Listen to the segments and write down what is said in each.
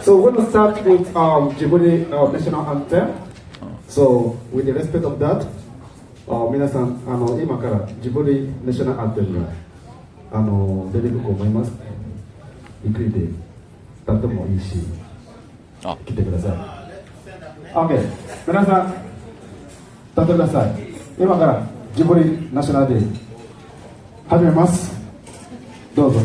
So we're going to start with Djibouti national anthem. So with the respect of that, 皆さん今からジブリナショナルアンテムが出てくると思います。ゆっくりで歌ってもいいし、来てください。OK、皆さん歌ってください。今からジブリナショナルデー始めます。どうぞ。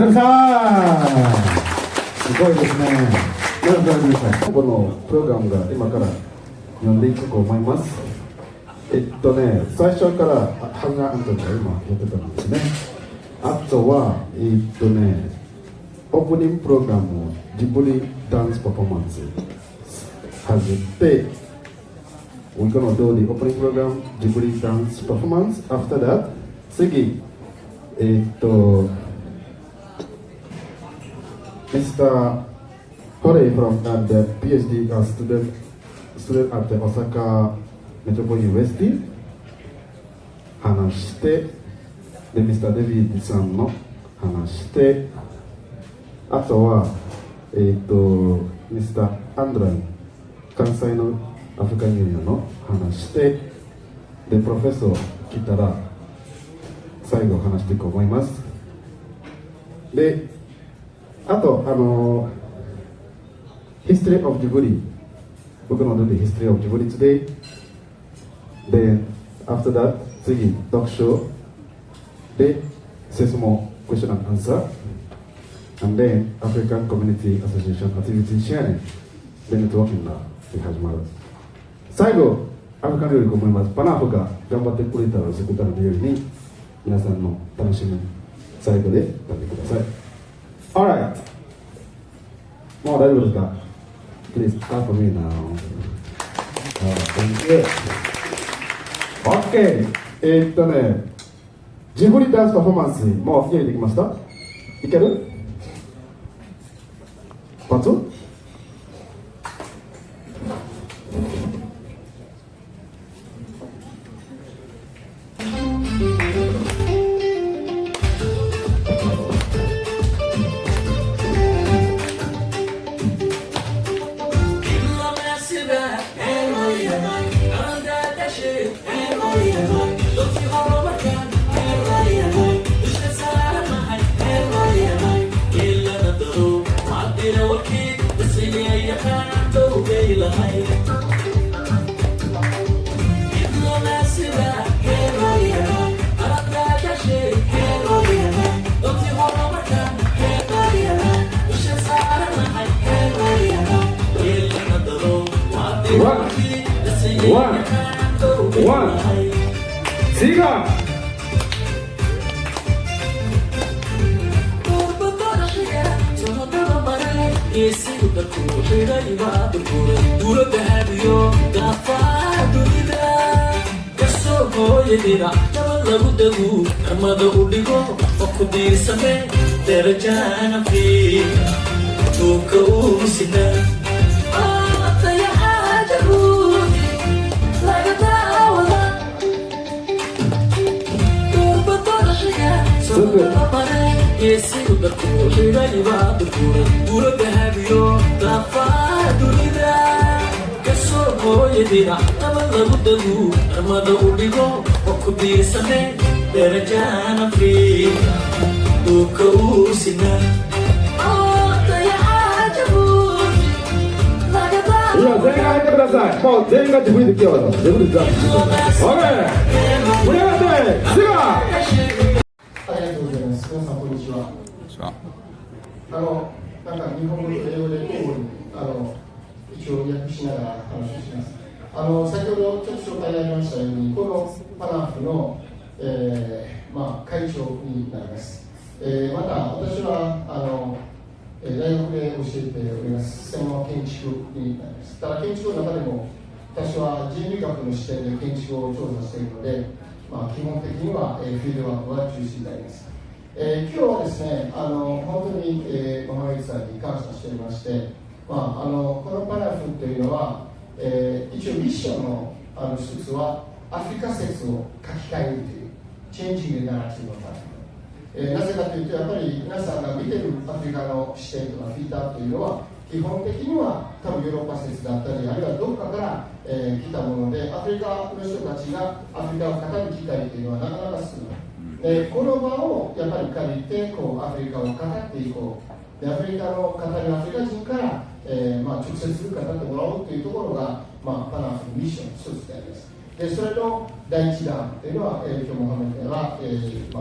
すごいですね。このプログラムが今から読んでいくと思います。最初からハンガーアントが今やってたんですね。あとはオープニングプログラムをジブリダンスパフォーマンス始めて、We're gonna do the opening program, Ghibli dance performance. After that, 次Mr. Hore from the PhD student at the Osaka Metropolitan University 話して、で Mr. デビッドさんの話して、あとはMr. アンドラン関西のアフリカンユニオンの話して、でプロフェッソ来たら最後話していこうと思います。であとHistory of Djibouti. We're going to do the history of Djibouti today. Then after that, 次読書で say some more question and answer. And then African Community Association Activity Sharing. Then networking が始まる。最後、アフリカン料理と思います。パナフが頑張ってくれたら、そこからのように皆さんの楽しみ最後で食べてください。Alright. もう大丈夫ですか？ Please start for me now. Thank you. OK。ジブリダンスパフォーマンスもう用意できました？いける？パツ？なんか日本語と英語で交互に一応訳しながら話をします。先ほどちょっと紹介がありましたように、このパナフの、会長になります。また私は大学で教えております。専門建築になります。ただ建築の中でも私は人類学の視点で建築を調査しているので、基本的にはフィールドワークが中心になります。今日はですね、本当に、モハメドさんに感謝しておりまして、このパナフというのは、一応ミッションの一つはアフリカ説を書き換えるというチェンジングナラティブのパナフ、なぜかというと、やっぱり皆さんが見ているアフリカの視点とかフィーターというのは基本的には多分ヨーロッパ説だったり、あるいはどっかから、来たもので、アフリカの人たちがアフリカを語る機会というのはなかなか少ない。この場をやっぱり借りてアフリカを語っていこう。でアフリカの語るアフリカ人から、直接語ってもらおうというところが、パナフのミッションの一つであります。でそれの第一弾というのは、今日モハメドが、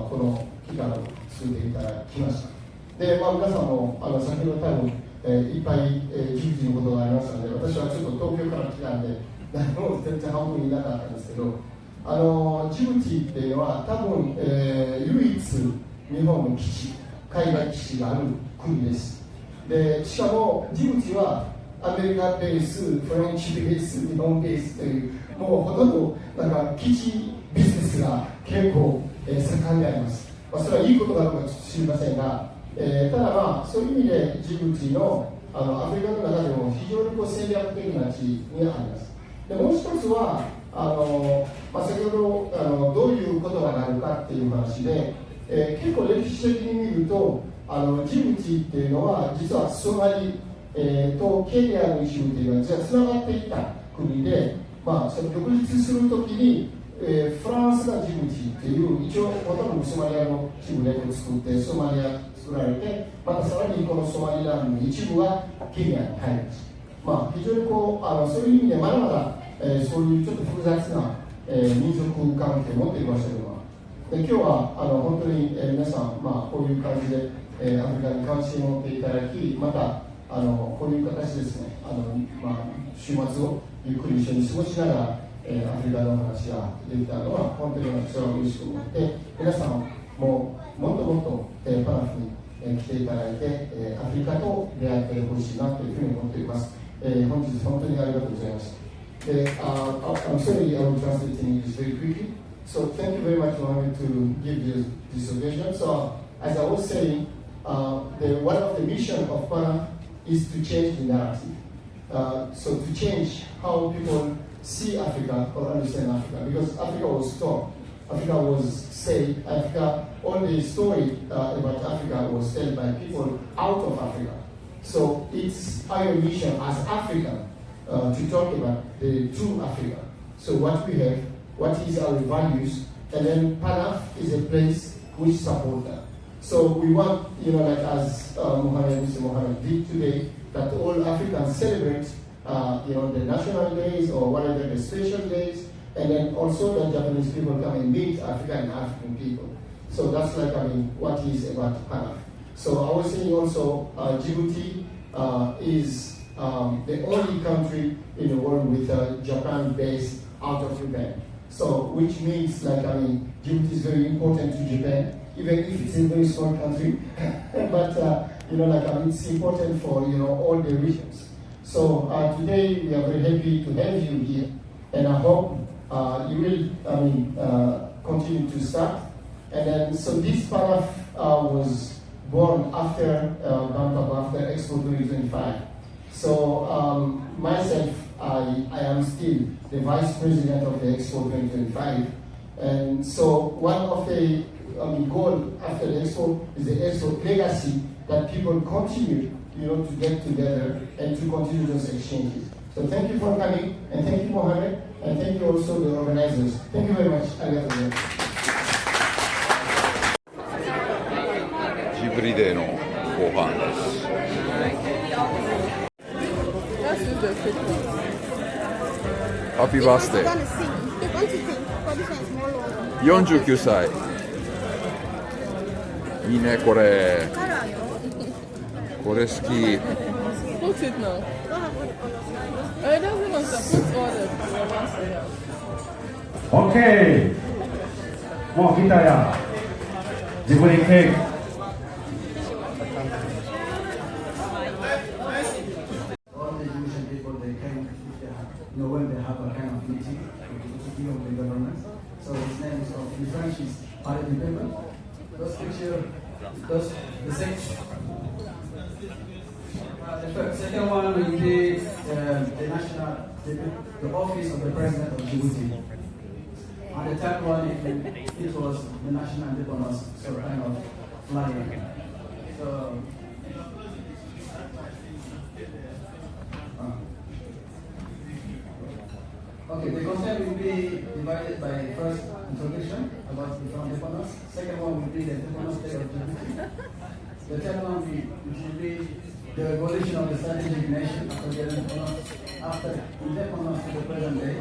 この期間を続けていただきました。で、皆さんも先ほど多分、いっぱい、ジブチのことがありましたので、私はちょっと東京から来たんで誰も全然半分いなかったんですけど、ジブチっていうのは多分、唯一日本の基地、海外基地がある国です。でしかもジブチはアメリカベース、フレンチベース、日本ベースという、もうほとんど基地ビジネスが結構、盛んであります。それはいいことかどうか知りませんが、ただそういう意味でジブチのアフリカの中でも非常に戦略的な地にあります。でもう一つは先ほどどういうことがなるかっていう話で、結構歴史的に見るとジブチっていうのは実はソマリ、とケニアの一部っていうのは実はつながっていた国で、その独立するときに、フランスがジブチっていう一応ほとんどソマリアの一部で作ってソマリア作られて、またさらにこのソマリランドの一部はケニアに入ります。非常にそういう意味でまだまだ、そういうちょっと複雑な、民族関係を持っていましたけど、今日は本当に、皆さん、こういう感じで、アフリカに関心を持っていただき、またこういう形ですね、週末をゆっくり一緒に過ごしながら、アフリカの話ができたのは本当に私は嬉しく思って、皆さんももっともっと、パナフに、来ていただいて、アフリカと出会ってほしいなというふうに思っています。本日本当にありがとうございました。I'm sorry, I will translate in English very quickly. So thank you very much for having to give this occasion. So as I was saying, one of the mission of PANAF is to change the narrative. So to change how people see Africa or understand Africa, because Africa was taught, Africa was said, all the story about Africa was told by people out of Africa. So it's our mission as African to talk about the true Africa. So what we have, what is our values, and then PANAF is a place which supports that. So we want, as Mr. Mohammed did today, that all Africans celebrate the national days or whatever the special days, and then also the Japanese people come and meet African people. So that's like, what is about PANAF. So I was saying also, Djibouti is the only country in the world with a Japan base out of Japan. So, which means like, Djibouti is very important to Japan, even if it's a very small country, but it's important for, all the regions. So today we are very happy to have you here, and I hope you will, continue to start. And then, so this PANAF was born after after Expo 2025. So myself, I am still the vice president of the Expo 2025, and so one of the goal after the Expo is the Expo legacy, that people continue, to get together and to continue those exchanges. So thank you for coming, and thank you, Mohammed, and thank you also the organizers. Thank you very much. Arigatou. ジブリデーの後半です。ハッピーバースデー。49歳。いいね、これ。これ好き。Put it now. It doesn't matter. Put order. OK もう来たやジブリケーキwhen they have a kind of meeting of the government. So his name is in French is Paris de Payment. Those pictures, the second one will be the national, the office of the president of Djibouti. And the third one, it was the national diplomat, so kind of flying. So. Okay, the content will be divided by first introduction about the found diplomas. Second one will be the diplomat state of Djibouti. The third one will be the evolution of the strategic nation after the after independence to the present day.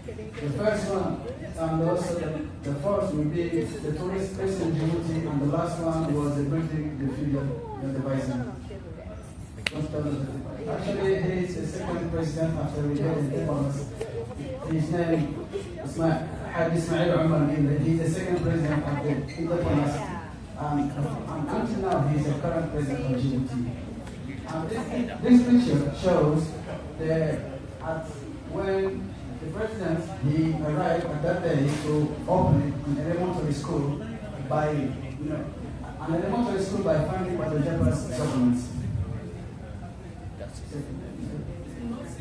The first one and also the fourth will be the tourist place in Djibouti, and the last one was the building the future of the bison. Actually, he is the second president after we had independence. His name is Hadi Ismail Umar. He's the second president of the independence, and until now he is the current president of Djibouti. And this picture shows that when the president he arrived at that day to open an elementary school by an elementary school by funding by the Japanese government.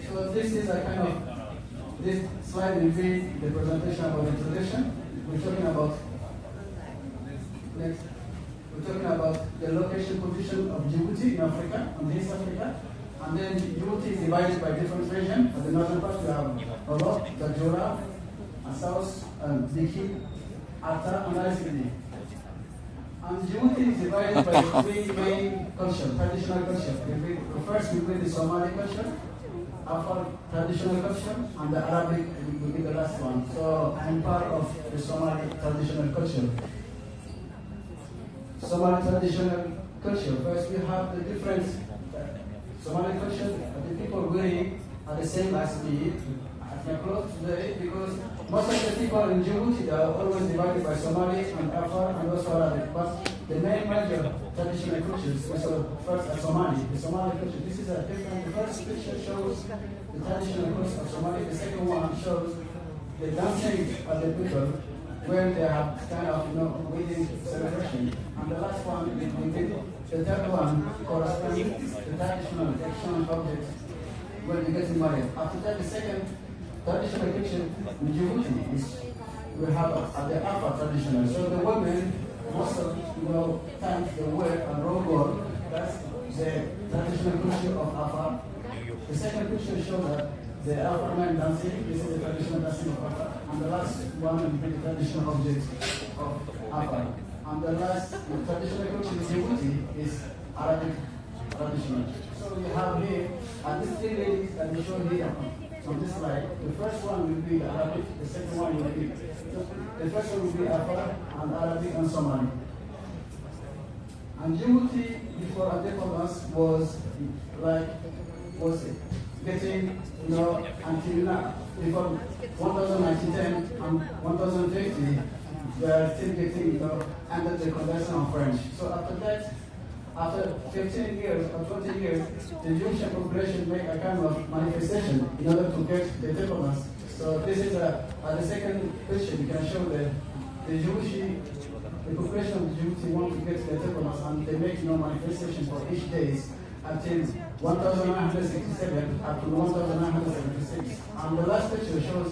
So this is a kind of, this slide will be the presentation about the introduction. We're talking about next. We're talking about the location position of Djibouti in Africa, on East Africa, and then Djibouti is divided by different regions. At the northern part we have Olot, Tajura, and south Diki, Atta, and Azili. And Djibouti is divided by three main cultures, traditional cultures. The first will be the Somali culture, Afar traditional culture, and the Arabic will be the last one. So I'm part of the Somali traditional culture. Somali traditional culture. First we have the different Somali culture. The people wearing are the same as me, as my clothes today, because most of the people in Djibouti are always divided by Somali and Afar and also Arabic. But the main major traditional cultures, so first Somali, the Somali culture. This is a different. The first picture shows the traditional culture of Somali. The second one shows the dancing of the people when they have kind of wedding celebration. And the last one will be the third one corresponds to the traditional exchange objects when you get married. After that, the second traditional picture in Djibouti is we have the Afar traditional. So the women, most of times they wear a robe gold. That's the traditional culture of Afar. The second picture shows that the Afar men dancing. This is the traditional dancing of Afar. And the last one will be the traditional objects of Afar. And the last traditional culture in Djibouti is Arabic traditional. So So you have here, and these three ladies that we show here on this slide. The first one will be Arabic, the second one will be, the first one will be Afar and Arabic and Somali. And Djibouti before independence was getting, until now, before 1910 and 1050, they are still getting, under the Convention of French. So after that, after 15 years or 20 years, the Jewish population make a kind of manifestation in order to get the independence. So this is the second picture. You can show that the population of Djibouti want to get the independence, and they make manifestation for each day until 1967 up to 1976. And the last picture shows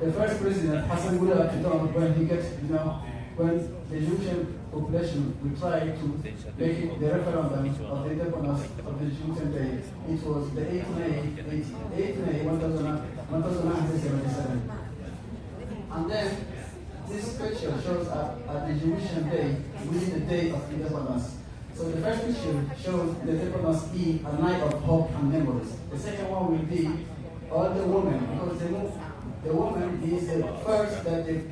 the first president, Hassan Gula Akiton, when he gets, when the Jewish population will try to make it the referendum of the independence of the Jewish day. It was the 8th May 1977. And then this picture shows at the Jewish day, within the day of independence. So the first picture shows the independence Eve, a night of hope and memories. The second one will be all the women, because the woman is the first that they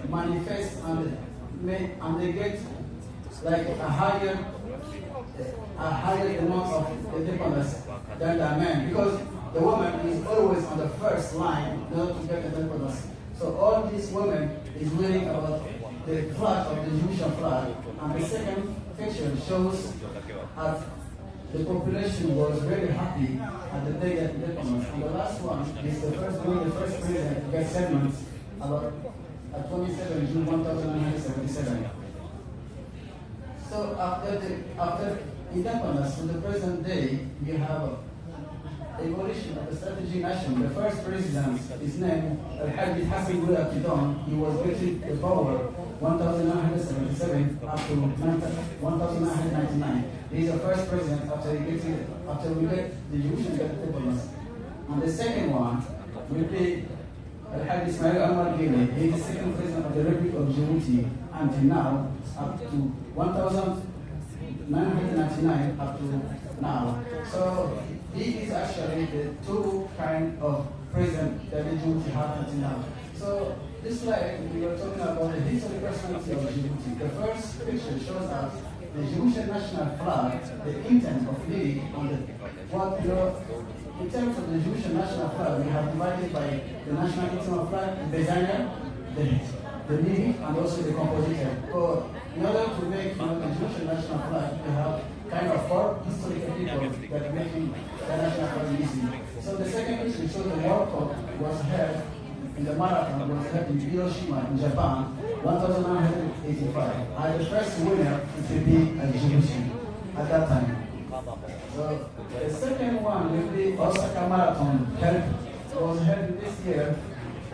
manifest and they get like a higher amount of independence than the man, because the woman is always on the first line in order to get independence. So all these women is reading about the flag of the Jewish flag, and the second picture shows the population was very happy at the day of independence. And the last one is the first president to get settlements about 27 June 1977. So after independence to the present day, we have evolution of the strategy nation. The first president is named Al-Hadi Hassan Gula Kidon. He was getting the power 1977 up to 1999. He is the first president after we get the Jewish independence. And the second one will be Al-Hadi Ismail Ahmad Gili. He is the second president of the Republic of Djibouti until now, up to 1999 up to now. So he is actually the two kind of president that the Djibouti have until now. So this slide, we were talking about the history personality of Djibouti. The first picture shows us the Jewish national flag, the intent of leading on the in terms of the Jewish national flag, we have divided by the national anthem flag, the designer, the lyric, and also the compositor. So in order to make the Jewish national flag, we have kind of four historical people that make the national flag easy. So the second picture shows the World Cup was held in the marathon, was held in Hiroshima in Japan, 1985. And the first winner will be a Jewish at that time. So the second one will be Osaka Marathon, was held this year,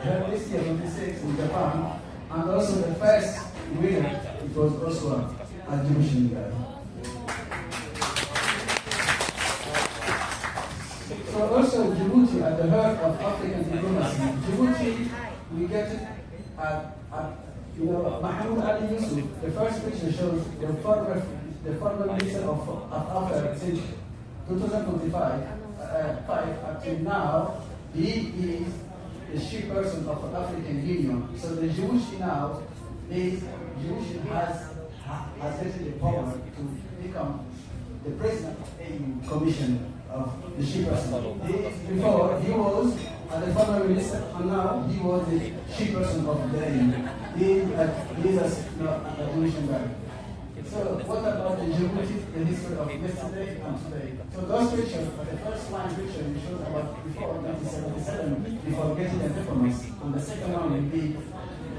26 in Japan, and also the first winner, it was also a Jewish guy. So also Djibouti at the heart of African diplomacy. Djibouti, we get it at Mahmoud Ali Yusuf. The first picture shows the former minister of Affairs since 2025 up to now. He is the chief person of the African Union. So the Jewish now has getting the power to become the president of the Commission of the chief person. Before he was the former minister, and now he was the chief person of the AU. He is a Jewish guy. So what about the Djibouti, the history of yesterday and today? So those pictures, the first line picture shows about before 1977, before getting the independence, and the second one will be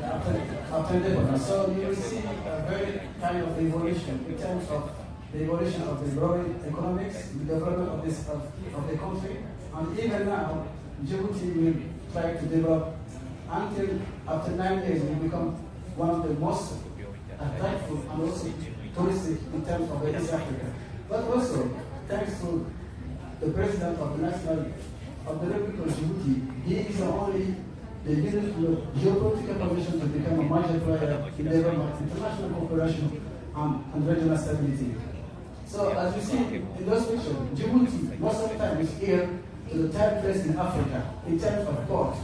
after independence. So you will see a very kind of evolution in terms of the evolution of the growing economics, the development of the country, and even now, Djibouti will try to develop until after 9 years we become one of the most attractive and also touristic in terms of East Africa. But also, thanks to the president of the Republic of Djibouti, he is the only geopolitical position to become a major player in development, international cooperation, and regional stability. So as you see in those pictures, Djibouti most of the time is here to the third place in Africa in terms of port.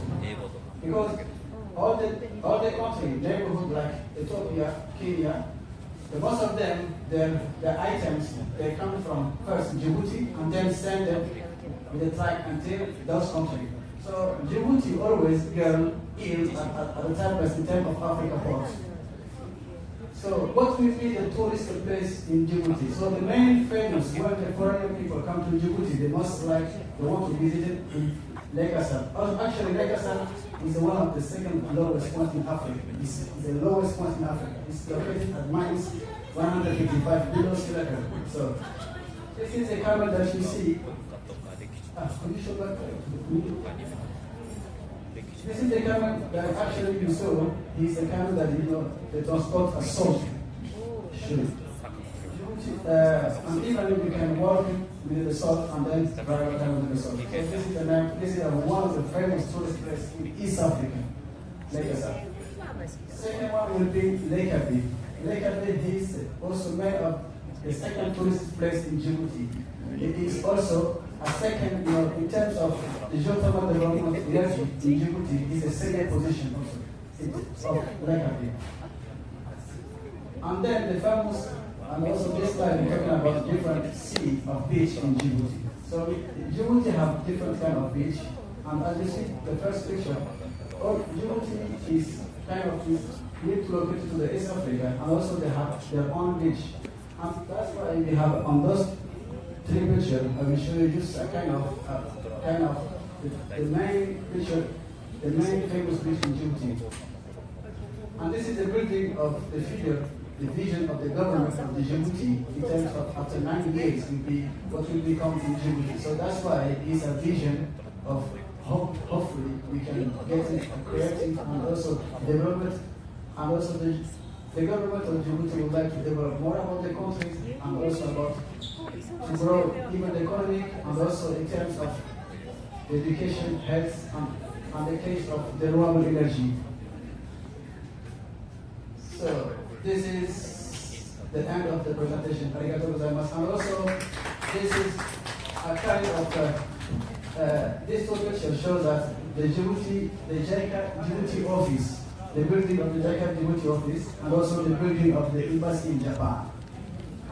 Because all the country, neighborhood like Ethiopia, Kenya, most of them, their items, they come from first Djibouti and then send them with the truck until those countries. So Djibouti always girl is at the third place in terms of Africa ports. So what will be the tourist place in Djibouti? So the main famous when the foreign people come to Djibouti, they want to visit it in Lake Assal. Actually, Lake Assal is one of the second lowest points in Africa. It's the lowest point in Africa. It's located at minus 155 below sea level. So this is a camera that you see. Can you show that? This is the camera that actually you saw. It's a camera that they transport a salt. And even you can walk with the salt and then drive down with the salt. So this is one of the famous tourist places in East Africa. Lake Assal. Second one will be Lake Abbey. Lake Abbey is also made of the second tourist place in Djibouti. It is also a second, in terms of the geothermal development of energy in Djibouti, is a second position also of Lake Abbey. And then the famous, and also this slide we're talking about different sea of beach in Djibouti. So Djibouti have different kind of beach, and as you see the first picture, Djibouti is kind of located to the East Africa, and also they have their own beach. And that's why we have on those three pictures, I will show you just a kind of the main picture, the main famous beach in Djibouti. And this is the building of the figure, the vision of the government of the Djibouti in terms of after 9 years will be what will become in Djibouti. So that's why it is a vision of hopefully we can get it creative and also development, and also the government of Djibouti would like to develop more about the countries and also about to grow even the economy and also in terms of education, health, and the case of the renewable energy. So this is the end of the presentation. Arigatou gozaimasu. And also this is a kind of this picture shows that the JICA Djibouti office, the building of the JICA Djibouti office, and also the building of the embassy in Japan.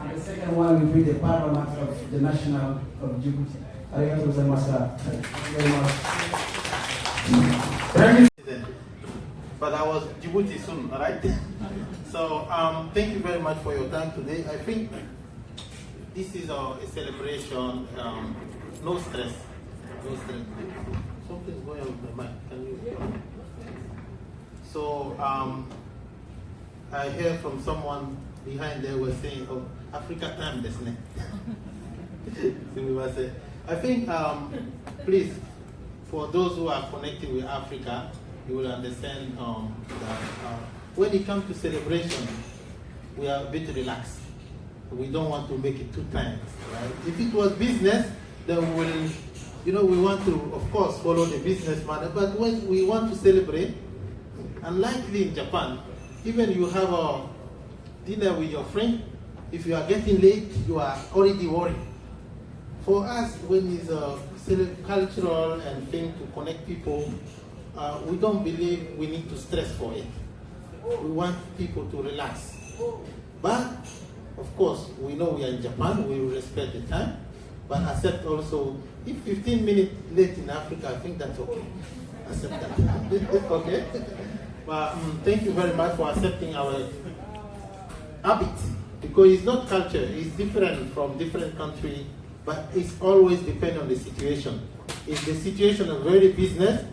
And the second one will be the parliament of the national of Djibouti. Arigatou gozaimasu. Thank you very much. But I was Djibouti soon, all right? So thank you very much for your time today. I think this is a celebration, no stress. No stress. Something's going on with my mic. Can you? So I heard from someone behind there was saying, "Oh, Africa time, isn't it?" I think, please, for those who are connected with Africa, you will understand that when it comes to celebration, we are a bit relaxed. We don't want to make it too tight, right? If it was business, then we want to, of course, follow the business manner. But when we want to celebrate, unlikely in Japan, even you have a dinner with your friend, if you are getting late, you are already worried. For us, when it's a cultural and thing to connect people, we don't believe we need to stress for it. We want people to relax. But, of course, we know we are in Japan, we will respect the time, but accept also, if 15 minutes late in Africa, I think that's okay. Accept that. Okay? But thank you very much for accepting our habit, because it's not culture, it's different from different countries, but it's always depends on the situation. If the situation is very business,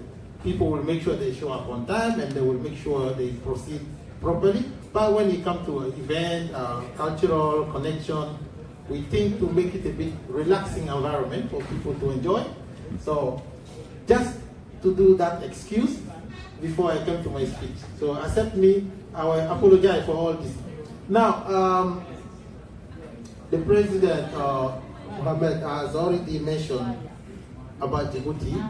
people will make sure they show up on time and they will make sure they proceed properly. But when it comes to an event, cultural connection, we think to make it a bit relaxing environment for people to enjoy. So just to do that excuse before I come to my speech. So accept me, I will apologize for all this. Now, the President, Mohamed, has already mentioned about Djibouti.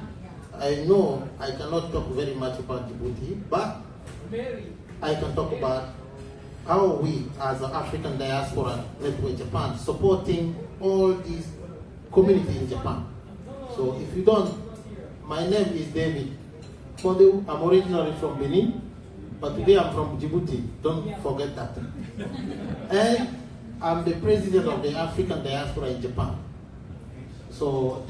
I know I cannot talk very much about Djibouti, but I can talk about how are we as an African diaspora network Japan supporting all these communities in Japan. So if you don't, my name is David. I'm originally from Benin, but today I'm from Djibouti. Don't forget that. And I'm the president of the African diaspora in Japan. So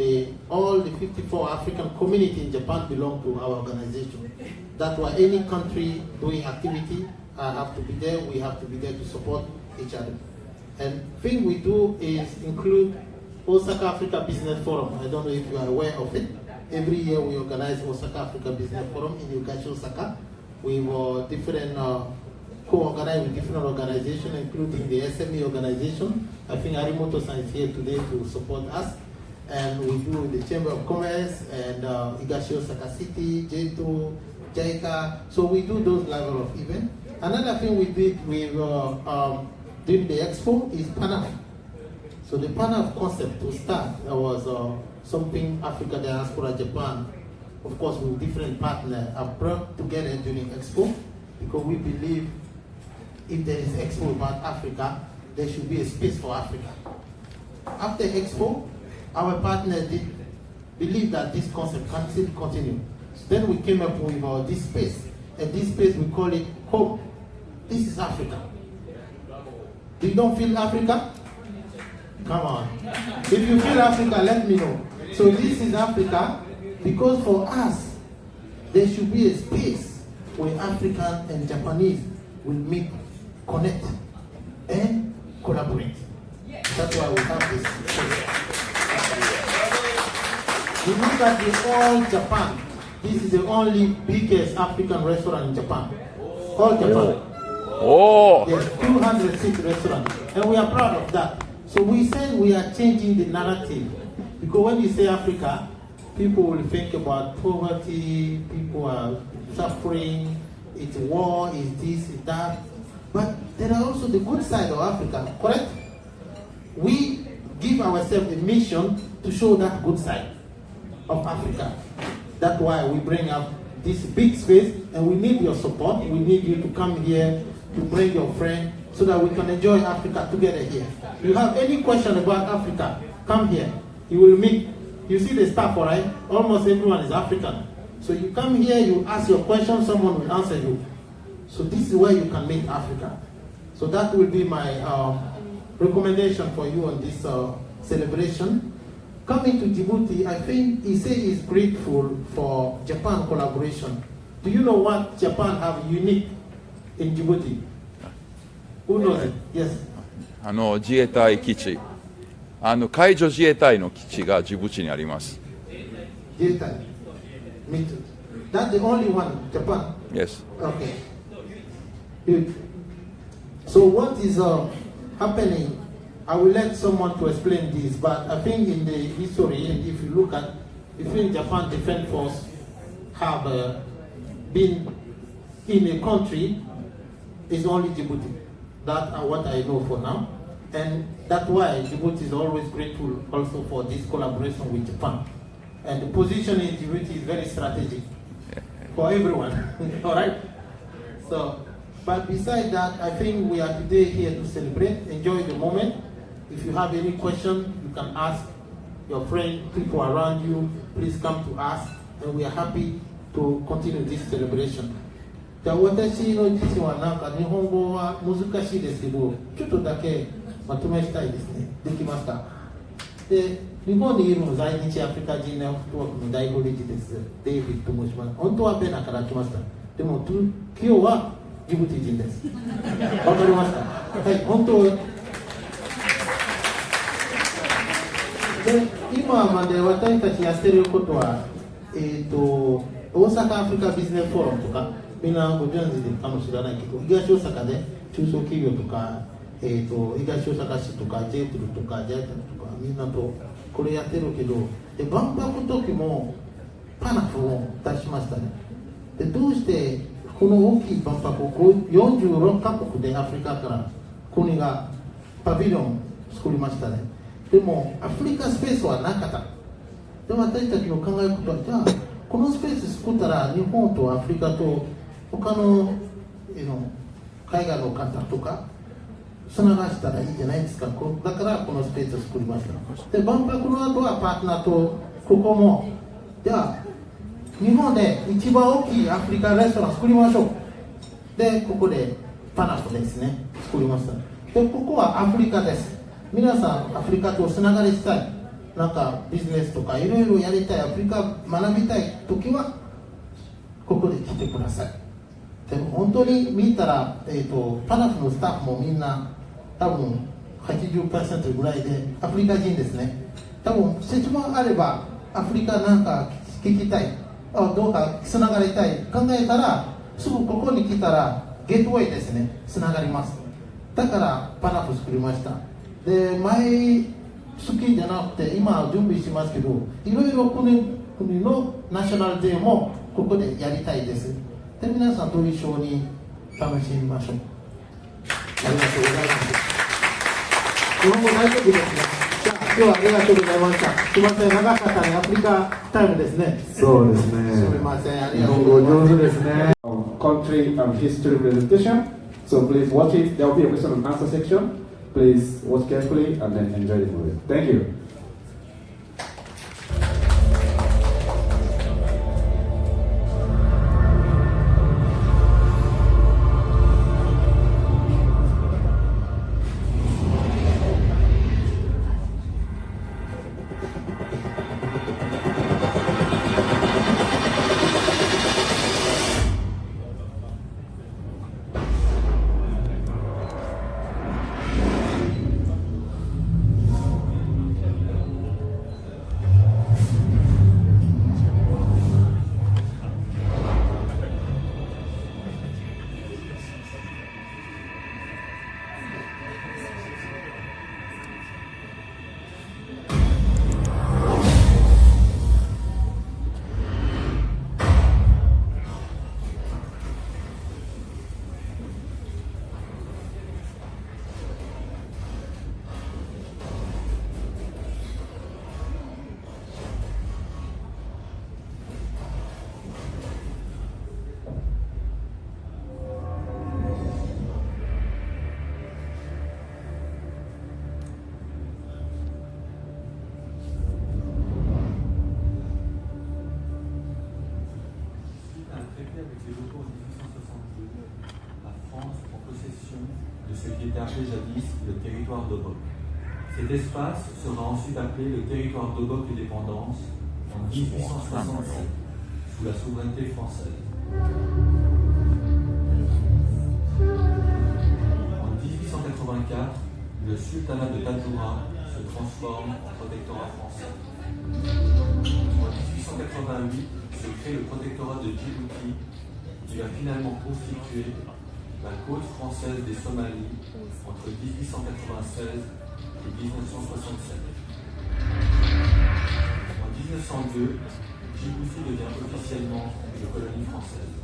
all the 54 African community in Japan belong to our organization. That's why any country doing activity, I have to be there. We have to be there to support each other. And thing we do is include Osaka Africa Business Forum. I don't know if you are aware of it. Every year we organize Osaka Africa Business Forum in Yogashi, Osaka. We were different, co-organized with different organizations, including the SME organization. I think Arimoto-san is here today to support us. And we do the Chamber of Commerce and Higashi Osaka City, J2, JICA. So we do those level of events. Another thing we did during the expo is PANAF. So the PANAF concept to start was something Africa Diaspora Japan, of course with different partners, are brought together during expo because we believe if there is expo about Africa, there should be a space for Africa. After expo, our partners did believe that this concept can still continue. So then we came up with this space, and this space we call it Hope. This is Africa. You don't feel Africa? Come on. If you feel Africa, let me know. So this is Africa because for us, there should be a space where African and Japanese will meet, connect, and collaborate. That's why we have this space. You look at the all Japan. This is the only biggest African restaurant in Japan. All Japan. Oh. Yes, 206 restaurants. And we are proud of that. So we said we are changing the narrative. Because when you say Africa, people will think about poverty, people are suffering, it's war, it's this, it's that. But there are also the good side of Africa, correct? We give ourselves a mission to show that good side of Africa. That's why we bring up this big space, and we need your support. We need you to come here, to bring your friend, so that we can enjoy Africa together here. If you have any question about Africa, come here. You will meet, you see the staff, all right? Almost everyone is African. So you come here, you ask your question, someone will answer you. So this is where you can meet Africa. So that will be my recommendation for you on this celebration. Coming to Djibouti, I think he said he's grateful for Japan collaboration. Do you know what Japan have unique in Djibouti? Who knows it? Yes. 自衛隊基地、海上自衛隊の基地がジブチにあります。自衛隊。Me too. That's the only one, Japan. Yes. Okay. Good. So what is happening? I will let someone to explain this, but I think in the history, and if you look at, I think Japan Defense Force have been in a country, is only Djibouti. That's what I know for now. And that's why Djibouti is always grateful also for this collaboration with Japan. And the position in Djibouti is very strategic for everyone, all right? So, but besides that, I think we are today here to celebrate, enjoy the moment. If you have any question, you can ask your friend, people around you, please come to us, and we are happy to continue this celebration. じゃあ私の自身はなんか日本語は難しいですけど、ちょっとだけまとめしたいですね。できました。で、日本にいる在日アフリカ人ネットワークの代表理事です。デイビッドと申します。本当はベナから来ました。でも今日はジブチ人です。わかりました。はい、本当。で、今まで私たちやってることは、大阪アフリカビジネスフォーラムとか。みんなご存知かもしれないけど、東大阪で中小企業とか、東大阪市とか J トルとか JICA とかみんなとこれやってるけど、で万博の時もパナフを出しましたね。でどうしてこの大きい万博を46カ国でアフリカから国がパビリオン作りましたね。でもアフリカスペースはなかった。で私たちの考えることは、じゃあこのスペース作ったら日本とアフリカと他の海海外の方とかつながしたらいいじゃないですか。だからこのスペースを作りました。で万博の後はパートナーとここもじゃあ日本で一番大きいアフリカレストラン作りましょう。でここでパナフですね作りました。でここはアフリカです。皆さんアフリカとつながりたい、なんかビジネスとかいろいろやりたい、アフリカ学びたい時はここで来てください。でも本当に見たら、パナフのスタッフもみんな多分 80% ぐらいでアフリカ人ですね。多分質問あればアフリカなんか聞きたい、どうかつながりたい考えたらすぐここに来たらゲートウェイですね、つながります。だからパナフ作りました。で前好きじゃなくて今準備しますけど、いろいろ国のナショナルデーもここでやりたいです。で皆さんと一緒に楽しみましょう。ありがとうございます。日本語大丈夫ですね。じゃあ今日はありがとうございました。すみません、長かったね、アフリカタイムですね。そうですね。すみません、あり日がとう本語ございます。上手ですね。Country and history presentation. So please watch it. There will be a question and answer section. Please watch carefully and then enjoy the movie. Thank you. qui était appelé jadis le territoire d'Obok. Cet espace sera ensuite appelé le territoire d'Obok et dépendance en 1867, sous la souveraineté française. En 1884, le sultanat de Tadjoura se transforme en protectorat français. En 1888, se crée le protectorat de Djibouti, qui va finalement constituer la côte française des Somalies entre 1896 et 1967. En 1902, Djibouti devient officiellement une colonie française.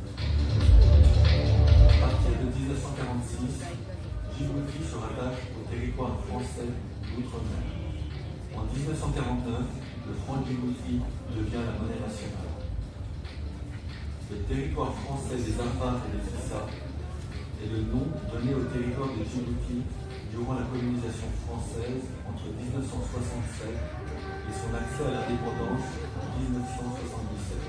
À partir de 1946, Djibouti se rattache au territoire français d'outre-mer. En 1949, le franc Djibouti devient la monnaie nationale. Le territoire français des Afars et des Fissa est le nom donné au territoire de Djibouti durant la colonisation française entre 1967 et son accès à l'indépendance en 1977.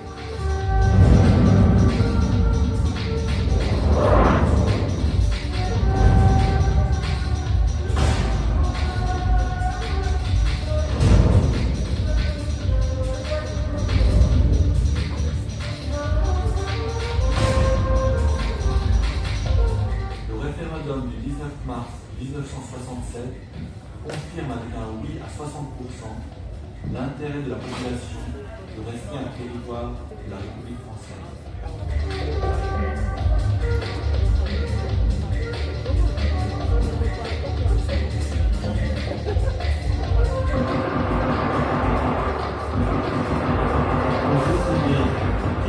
Le référendum du 19 mars 1967 confirme avec un oui à 60% l'intérêt de la population de rester un territoire de la République française.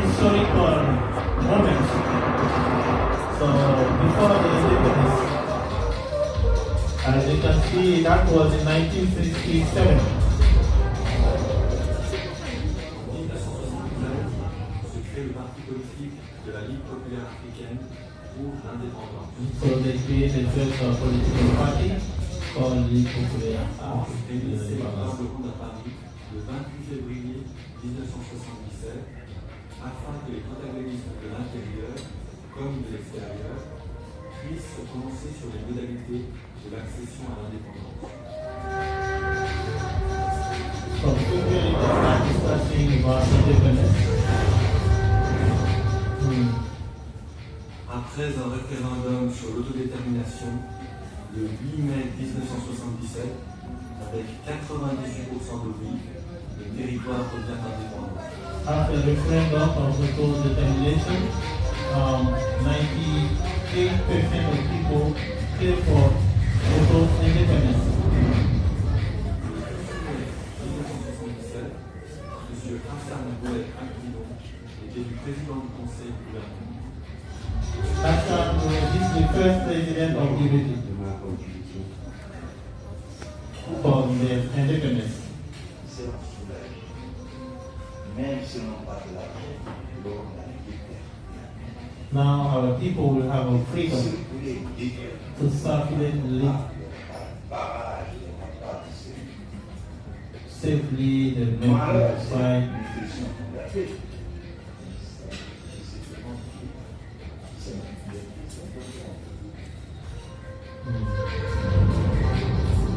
Historical moments. So before the independence, as you can see, that was in 1967. En 1979 se crée le parti politique de la Ligue populaire africaine ou indépendant. So they create a first political party called the Populaire Et c'est dans le monde à Paris le 28 février 1977 afin que les protagonistes de l'intérieur comme de l'extérieur puissent se prononcer sur les modalités de l'accession à l'indépendance. from February to start discussing about independence. Après un référendum sur l'autodétermination le 8 mai 1977, avec 98% de oui, le territoire devient indépendant. After the referendum of autodetermination, 98% of people came for auto-independence. M. Hassan Bouet Akbidon est élu président du Conseil du gouvernement. Hassan Bouet is the first president of Djibouti for the independence. Now our people will have a freedom to circulate and live safely the mental side.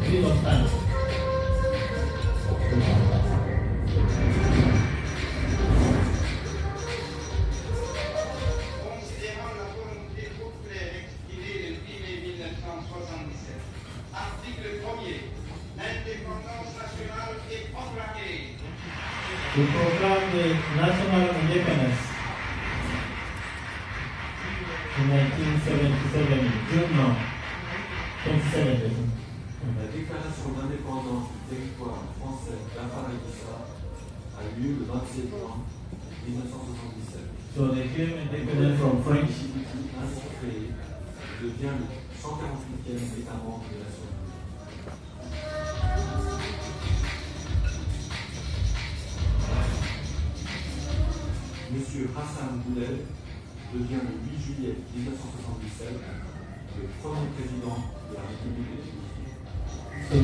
Freedom time. Considérant la volonté populaire exprimée le 8 mai 1977, article 1er, l'indépendance nationale est proclamée. To proclaim the national independence in 1977, June 27. La déclaration d'indépendance du territoire français d'Afar-et-Issa a eu lieu le 27 juin 1977. So they claim independence from French. Djibouti, ainsi créé, devient le 148e État membre des Nations Unies. Monsieur Hassan Boudet devient le 8 juillet 1977 le premier président de la République de Djibouti. So 8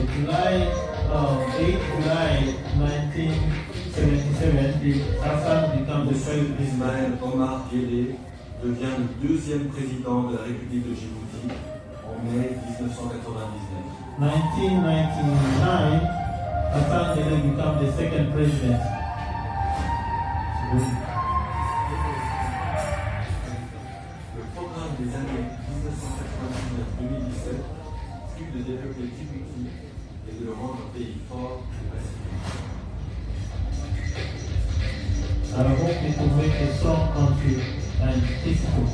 July 1977, Hassan becomes the president. Ismaël Omar Guelleh devient le deuxième président de la République de Djibouti en mai 1999. 1999, Hassan Guelleh becomes the second president. Le programme des années 1999-2017 fut de développer Djibouti et de le rendre un pays fort et pacifique. Our hope is to make a strong country and peaceful.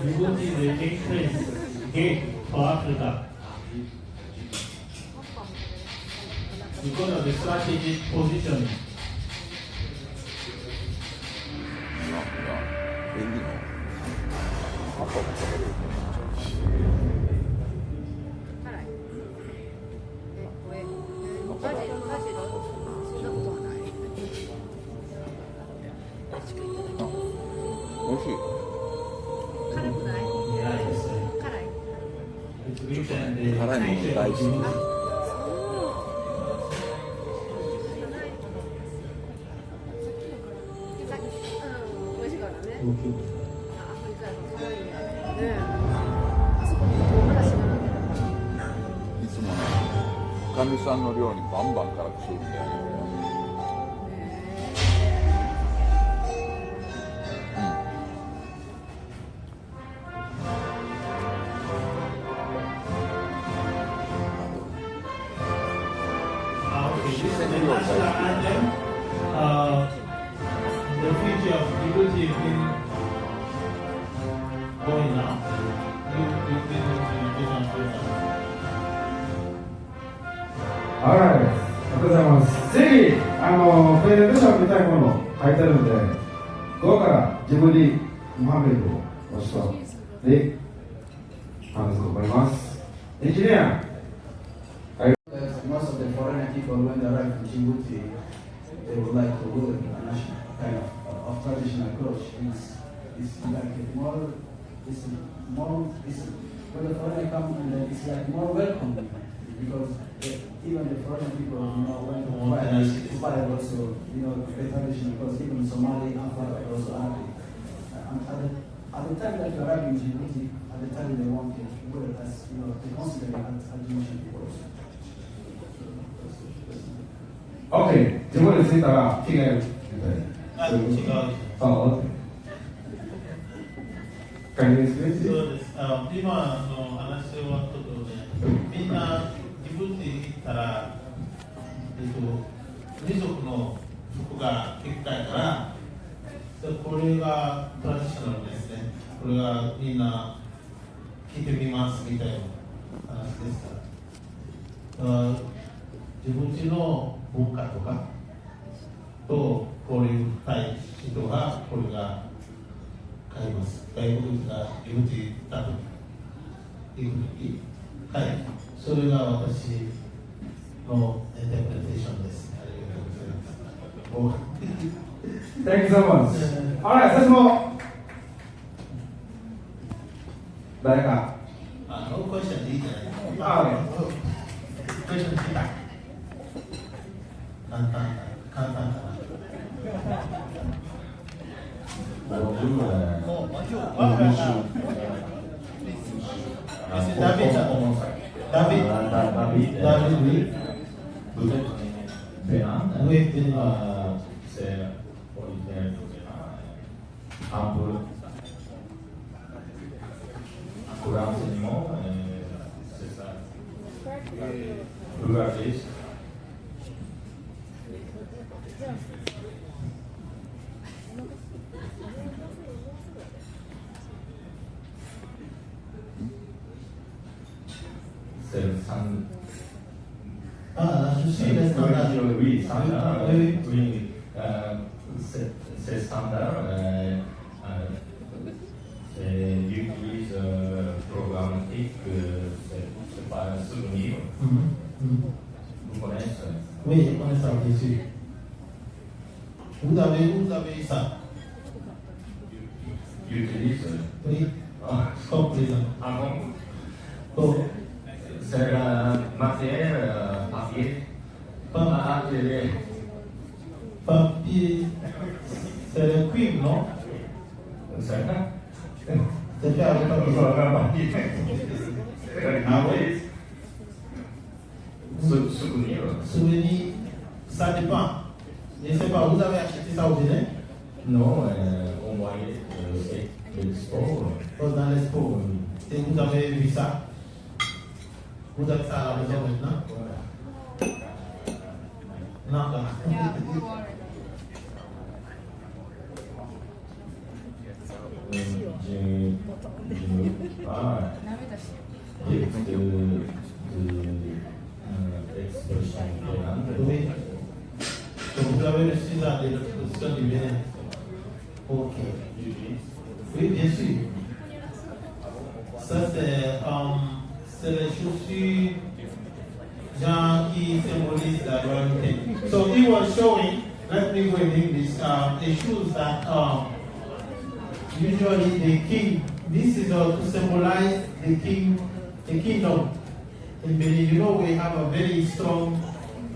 Djibouti is the entrance gate for Africa because of the strategic positioning. It's rich and the 辛いもの大好き。いつもね、神さんの寮にバンバンから来るんだよね。The future of Djibouti is going now. You've been Alright、ありがとうございます。ぜひ、プレゼンテーション見たいもの書いてあるんで、ここからジブリモハメドをしたで話すと思います。エンジニア、Most of the foreign people, when they arrive in Djibouti, they would like to wear a national kind of traditional clothes. It's like more, when the foreigner come, and then it's like more welcome because even the foreign people, when they buy also, the tradition, because even Somali, Afar, also Arabic. And at the time that you arrive in Djibouti, at the time they want to wear it as, they consider it as Djiboutian people. OK、ジブリに着いたら着替えるあ、違う。あ、そうです。今の話終わったとね、みんなジブチ行ったら、二足の服が結構やから、これがトラディショナルですね。これがみんな着てみますみたいな話ですから。ジブチの文化とかと交流したい人がこれが買います。外国人がジブチだというふうに買い、それが私のインタープレテーションです。ありがとうございます。Thank you so much. Alright、私も誰かノークエスチョンでいいじゃないですか。クエスチョン聞いた。簡単かな。je suis les standards. Oui, standard. Oui, c'est standard. J'utilise programmatique, c'est pas un souvenir. Vous connaissez? Oui, je connais ça, bien sûr. Vous avez ça? J'utilise. Oui. Compris. Ah bon? C'est la matière papier. Pas atelier. Papier. C'est le cuivre, non? C'est ça? C'est fait avec papier. Ah oui. Souvenir. Souvenir, ça dépend. Je ne sais pas, vous avez acheté ça au Bénin? Non, on voyait l'expo. Dans l'expo. Et vous avez vu ça? Vous avez ça à la maison maintenant? Non, non. Oui. Donc vous avez reçu ça de l'exposition du Bénin? Ok. Oui, bien sûr. Ça c'est les chaussures gens qui symbolisent la royauté. So he was showing, let me go in English, the shoes that usually the king, this is to symbolize the kingdom. In Benin, you know we have a very strong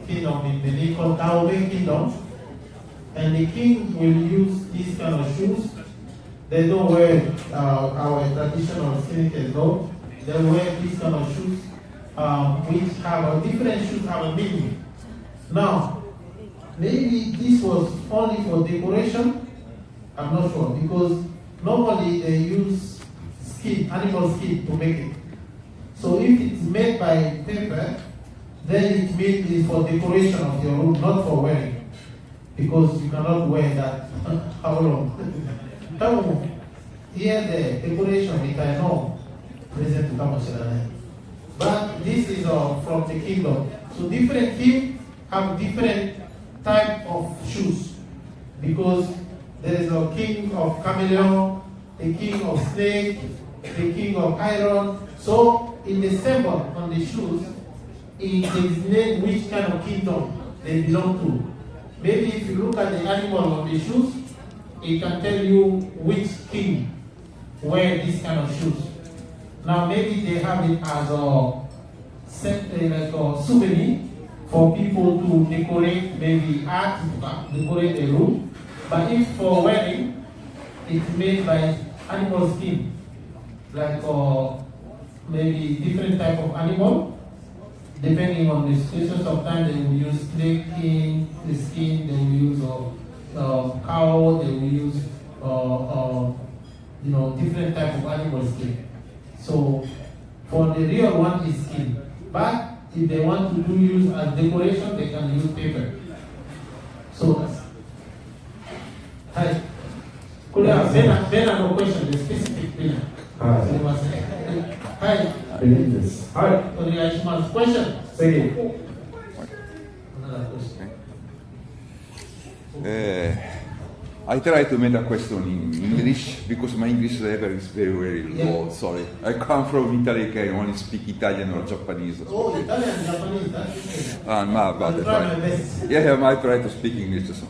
kingdom in Benin called Taobe Kingdom. And the king will use these kind of shoes. They don't wear our traditional sneakers, no. They wear these kind of shoes which have different shoes have a meaning. Now, maybe this was only for decoration. I'm not sure, because normally they use skin, animal skin to make it. So if it's made by paper, then it means it's for decoration of your room, not for wearing. Because you cannot wear that. How long? Here the decoration which I know present to Kamoshirane. But this is from the kingdom. So different king have different type of shoes. Because there is a king of chameleon, a king of snake, the king of iron. So in the symbol on the shoes, it designate which kind of kingdom they belong to. Maybe if you look at the animal on the shoes, it can tell you which king wear this kind of shoes. Now maybe they have it as a souvenir for people to decorate, maybe art, decorate a room. But if for wearing, it's made by animal skin, like maybe different type of animal. Depending on the situation, sometimes they will use snake skin, they will use cow, they will use different type of animal skin. So for the real one is skin. But if they want to use as decoration, they can use paper. So hi. Then I have a question, the specific thing. Hi. Hi. Question. I try to make a question in English because my English level is very, very low. Yeah. Sorry. I come from Italy, I can only speak Italian or Japanese. Oh, Italian and Japanese, that's okay. I try to speak English. So.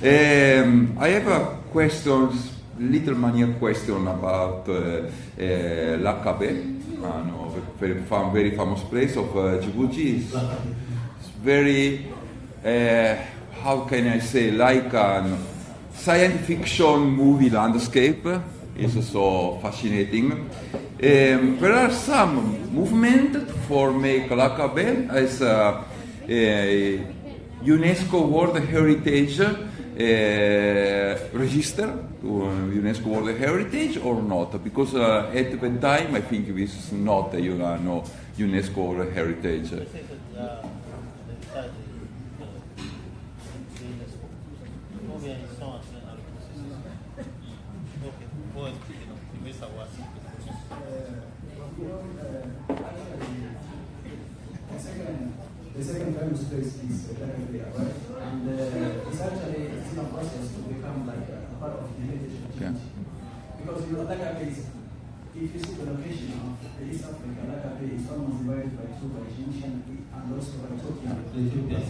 I have a little maniac question about l'Akabe, very famous place of Djibouti. It's very, how can I say, like a science fiction movie landscape. It's so fascinating. There are some movement for make l'Akabe as a UNESCO World Heritage register to UNESCO World Heritage or not? Because at the time I think it is not a UNESCO World Heritage. The second famous place is Dakar, right? And it's actually in a process to become like a part of the heritage of Djibouti. Because Dakar is, if you see the location of East Africa, Dakar is almost divided by two, by Djibouti and also by Ethiopia.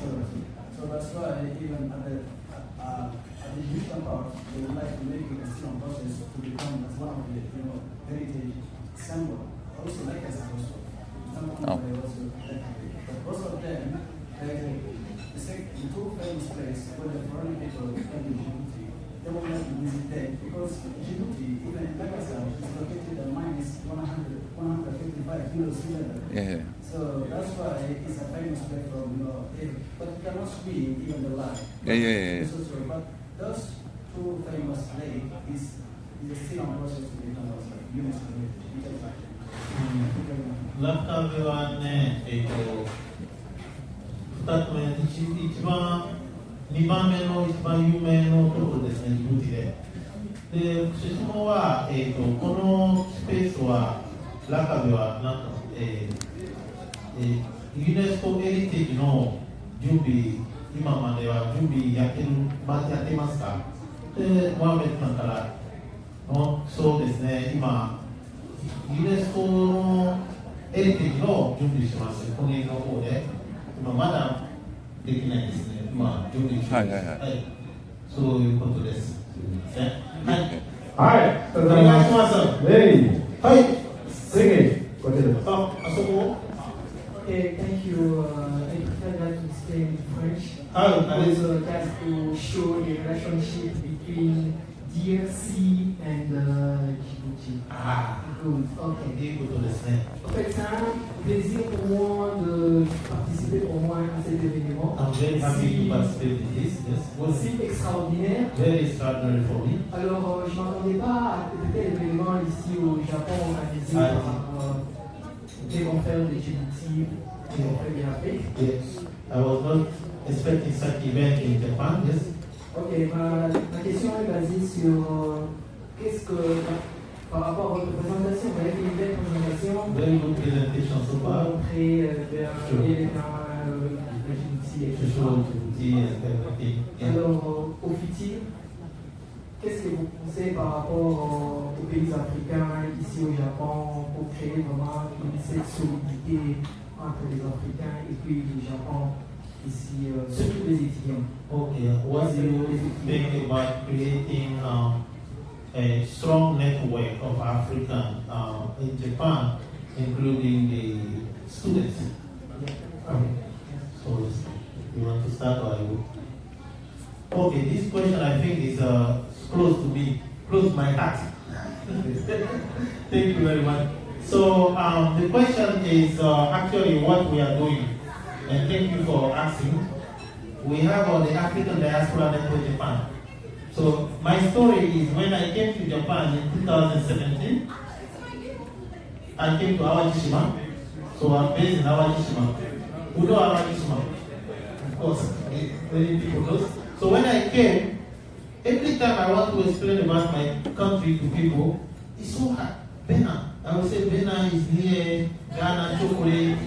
So that's why even at the Djiboutian part, they would like to make it a still process to become as one of the heritage symbol. Also like as also. Both of them, the two famous places where the foreign people come to Djibouti, they will not visit them because Djibouti, even in Dakar, is located at minus 155 kilos sea level. Yeah. So that's why it's a famous place from but it cannot swim even the land. Yeah. But those two famous lakes is still on process to become UNESCO heritage. ラッカベはね、2つ目、一番、2番目の一番有名なところですね、ジブチで。で、質問は、このスペースは、ラッカベはなんと、ユネスコヘリテージの準備、今までは準備やってますか？で、モハメドさんから、そうですね、今、ユネスコのヘリテージの準備します、国の方で。今まだできないですね。今、準備中です。はい。そういうことです。はい。はい。お願いします。はい。次、こちらです。あそこ。Thank you. I'd like to explain in French. Also, just to show the relationship between DRC and Djibouti. Djibouti. Ah, Good, ok. Et pour tout le Sénégal. En fait, c'est un plaisir pour moi de participer au moins à cet événement. I'm very happy to participate in this. Yes, Aussi extraordinaire. very extraordinary for me. Alors, je ne m'attendais pas à tel événement ici au Japon organisé par des confrères de Djibouti, des confrères de l'Afrique. Yes, I was not expecting such event in Japan. Yes. Ok, ma question est basée sur qu'est-ce que, par rapport à votre présentation, vous avez fait une belle présentation. Very good presentation so far. Montré vers l'événement de Djibouti, etc. Alors, au futur, qu'est-ce que vous pensez par rapport aux pays africains ici au Japon pour créer vraiment cette solidité entre les Africains et puis le Japon ici, surtout les étudiants? Okay, what do you think about creating a strong network of African in Japan, including the students? So, you want to start or I will? Okay, this question I think is close to me, close to my heart. Thank you very much. So the question is actually what we are doing, and thank you for asking. We have the African Diaspora Network Japan. So my story is when I came to Japan in 2017, I came to Awajishima. So I'm based in Awajishima. Who know Awajishima? Of course, many people know. So when I came, every time I want to explain about my country to people, it's so hard. Benin. I would say Benin is near Ghana, chocolate.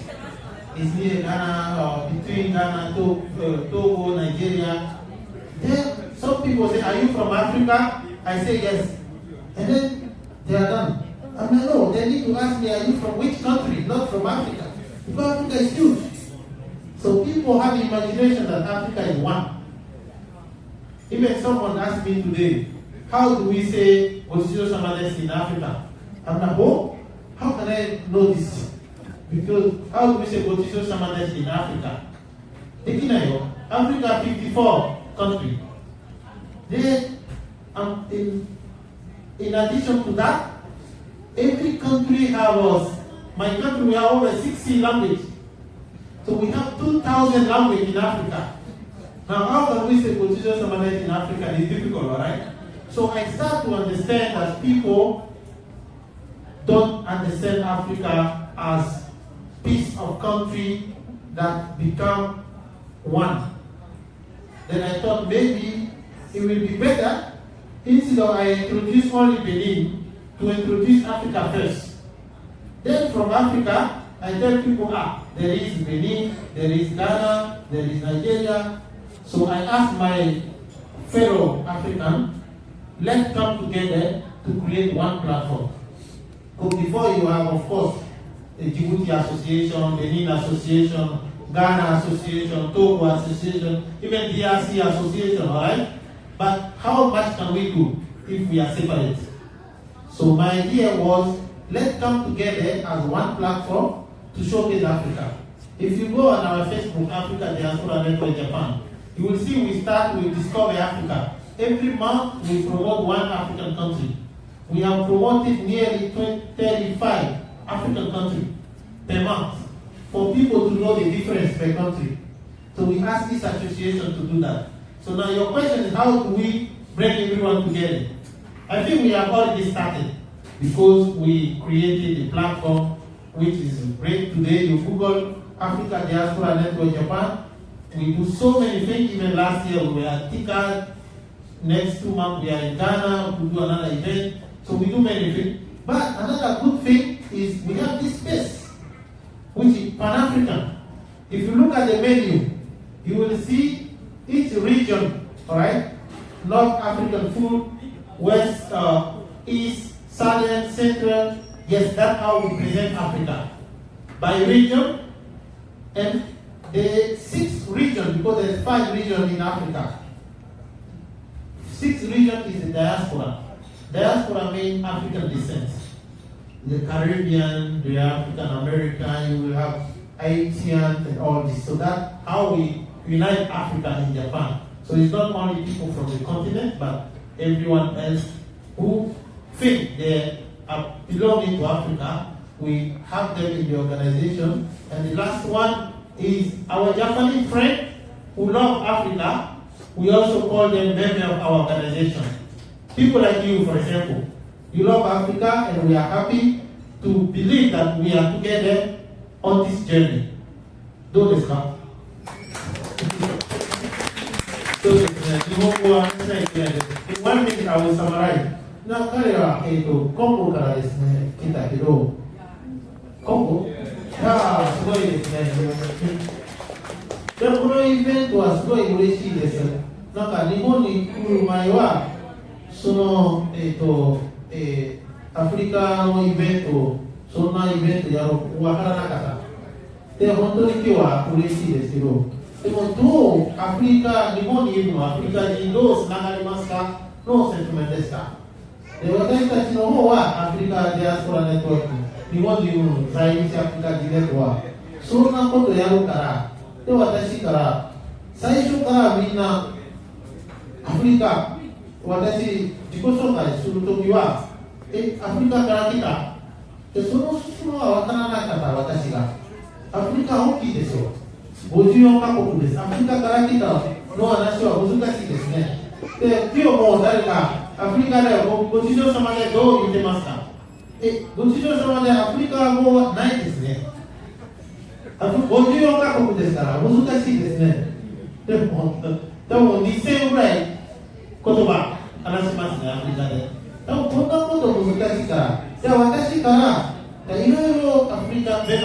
It's near Ghana, between Ghana, Togo, Nigeria. Then some people say, are you from Africa? I say yes. And then they are done. I mean, no, they need to ask me, are you from which country? Not from Africa. Because Africa is huge. So people have the imagination that Africa is one. Even someone asked me today, how do we say Osio Samades in Africa? I'm like, oh, how can I know this? Because how do we say Osio Samades in Africa? Africa 54 countries. Then, in addition to that, every country has, my country, we have over 60 languages. So we have 2,000 languages in Africa. Now, how can we say Osio Samades in Africa? It's difficult, right? So I start to understand that people don't understand Africa as piece of country that become one. Then I thought maybe it will be better instead of I introduce only Benin to introduce Africa first. Then from Africa, I tell people, there is Benin, there is Ghana, there is Nigeria. So I ask my fellow African, let's come together to create one platform. So before you have, of course, the Djibouti Association, Benin Association, Ghana Association, Togo Association, even DRC Association, all right? But how much can we do if we are separate? So my idea was, let's come together as one platform to showcase Africa. If you go on our Facebook, Africa Diaspora Network Japan, you will see we start with Discover Africa. Every month we promote one African country. We have promoted nearly 35 African countries per month for people to know the difference per country. So we ask this association to do that. So now your question is, how do we bring everyone together? I think we have already started because we created a platform which is great today. You Google Africa Diaspora Network Japan. We do so many things. Even last year we were at TICAD. Next 2 months we are in Ghana. We do another event. So we do many things. But another good thing is we have this space, which is Pan-African. If you look at the menu, you will see each region, all right? North African food, West, East, Southern, Central. Yes, that's how we present Africa. By region, and the 6th region, because there's 5 regions in Africa. 6th region is the diaspora. Diaspora means African descent. The Caribbean, the African American, you will have Haitian and all this. So that's how we unite Africa in Japan. So it's not only people from the continent, but everyone else who think they're belonging to Africa. We have them in the organization. And the last one is our Japanese friend who love Africa. We also call them members of our organization. People like you, for example, you love Africa, and we are happy to believe that we are together on this journey. どうですか？そうですね、日本語は話せないといけないです。One minute I will summarize. 彼は、コンゴからですね、来たけど、コンゴ？すごいですね。でこのイベントはすごい嬉しいです。なんか日本に来る前は、その、アフリカのイベント、そんなイベントやろうわからなかった。で、本当に今日は嬉しいですけど、でもどうアフリカ、日本にいるのアフリカ人どうつながりますかの説明でした。で、私たちの方はアフリカディアスポラネットワーク、日本にいるの在日アフリカ人ネットワーク、そんなことやるから、で、私から最初からみんなアフリカ、私自己紹介するときは、アフリカから来た。で、その質問は分からなかった私が。アフリカ大きいですよ。54カ国です。アフリカから来たの話は難しいですね。で、今日も誰かアフリカでご地上様でどう言ってますか？ご地上様でアフリカ語はないですね。54カ国ですから難しいですね。でも、多分2000ぐらい言葉話しますね、アフリカで。多分こんなこと難しいから、じゃあ私からいろいろアフリカで、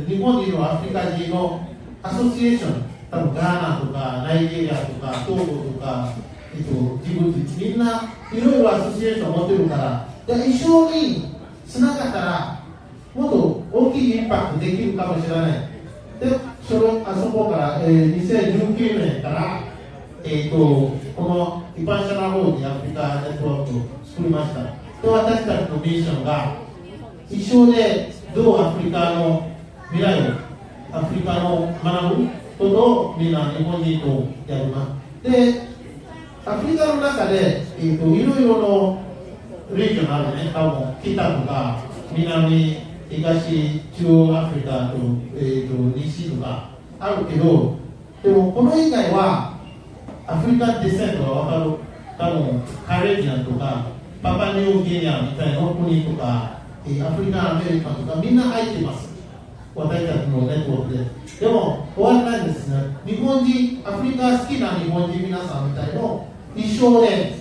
日本にいるアフリカ人のアソシエーション、多分ガーナとかナイジェリアとかトーゴとか、ジブチ、みんないろいろアソシエーション持ってるから、じゃあ一緒につながったらもっと大きいインパクトできるかもしれない。で、あそこから、2019年から、この一般社団法人アフリカネットワークを作りました。で、私たちのミッションが一生でどうアフリカの未来をアフリカの学ぶことをみんな日本人とやります。で、アフリカの中で、いろいろのリージョンあるね、多分北とか南、東、中央アフリカと、西とかあるけど、でもこの以外はアフリカディセントが分かる、多分カレビアンとかパパニューギニアみたいな国とか、アフリカンアメリカとかみんな入ってます。私たちのネットワークで。でも終わらないんですね。日本人、アフリカ好きな日本人皆さんみたいの一緒で、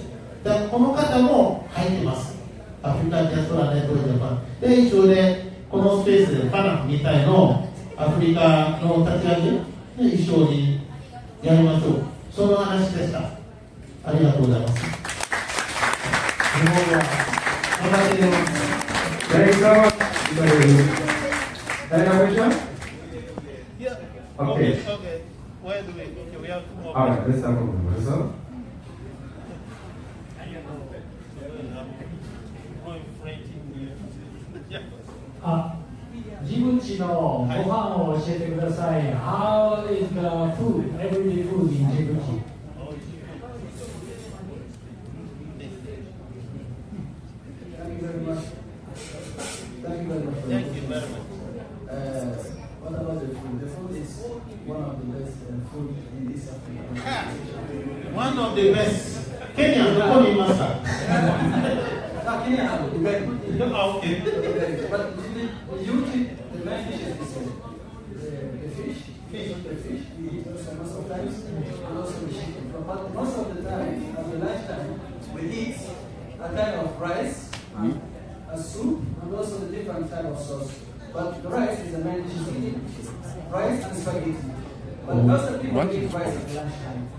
この方も入ってます。アフリカディアスポラネットワークジャパンで一緒で、このスペースでパナフみたいのアフリカの立ち上げで一緒にやりましょう。その話でした。ありがとうございます。日本は私でます。Thank you so much. Any question? Yeah. Okay. Okay. Where do we? Okay, we have two more. All right, let's start from the professor. Djibouti のご飯を教えてください。How is the food, everyday food in Djibouti? Thank you very much. Thank you very much. What about the food? The food is one of the best food in East Africa. One of the best. Kenya,どこにいますか？Kenya, okay. But usually the main dish is the fish. The fish we eat most of the times, and also the chicken. But most of the time, at the lunchtime, we eat a kind of rice, a soup, and also the different type of sauce. But the rice is the main dish. Rice and spaghetti. But most of the people eat rice at lunchtime.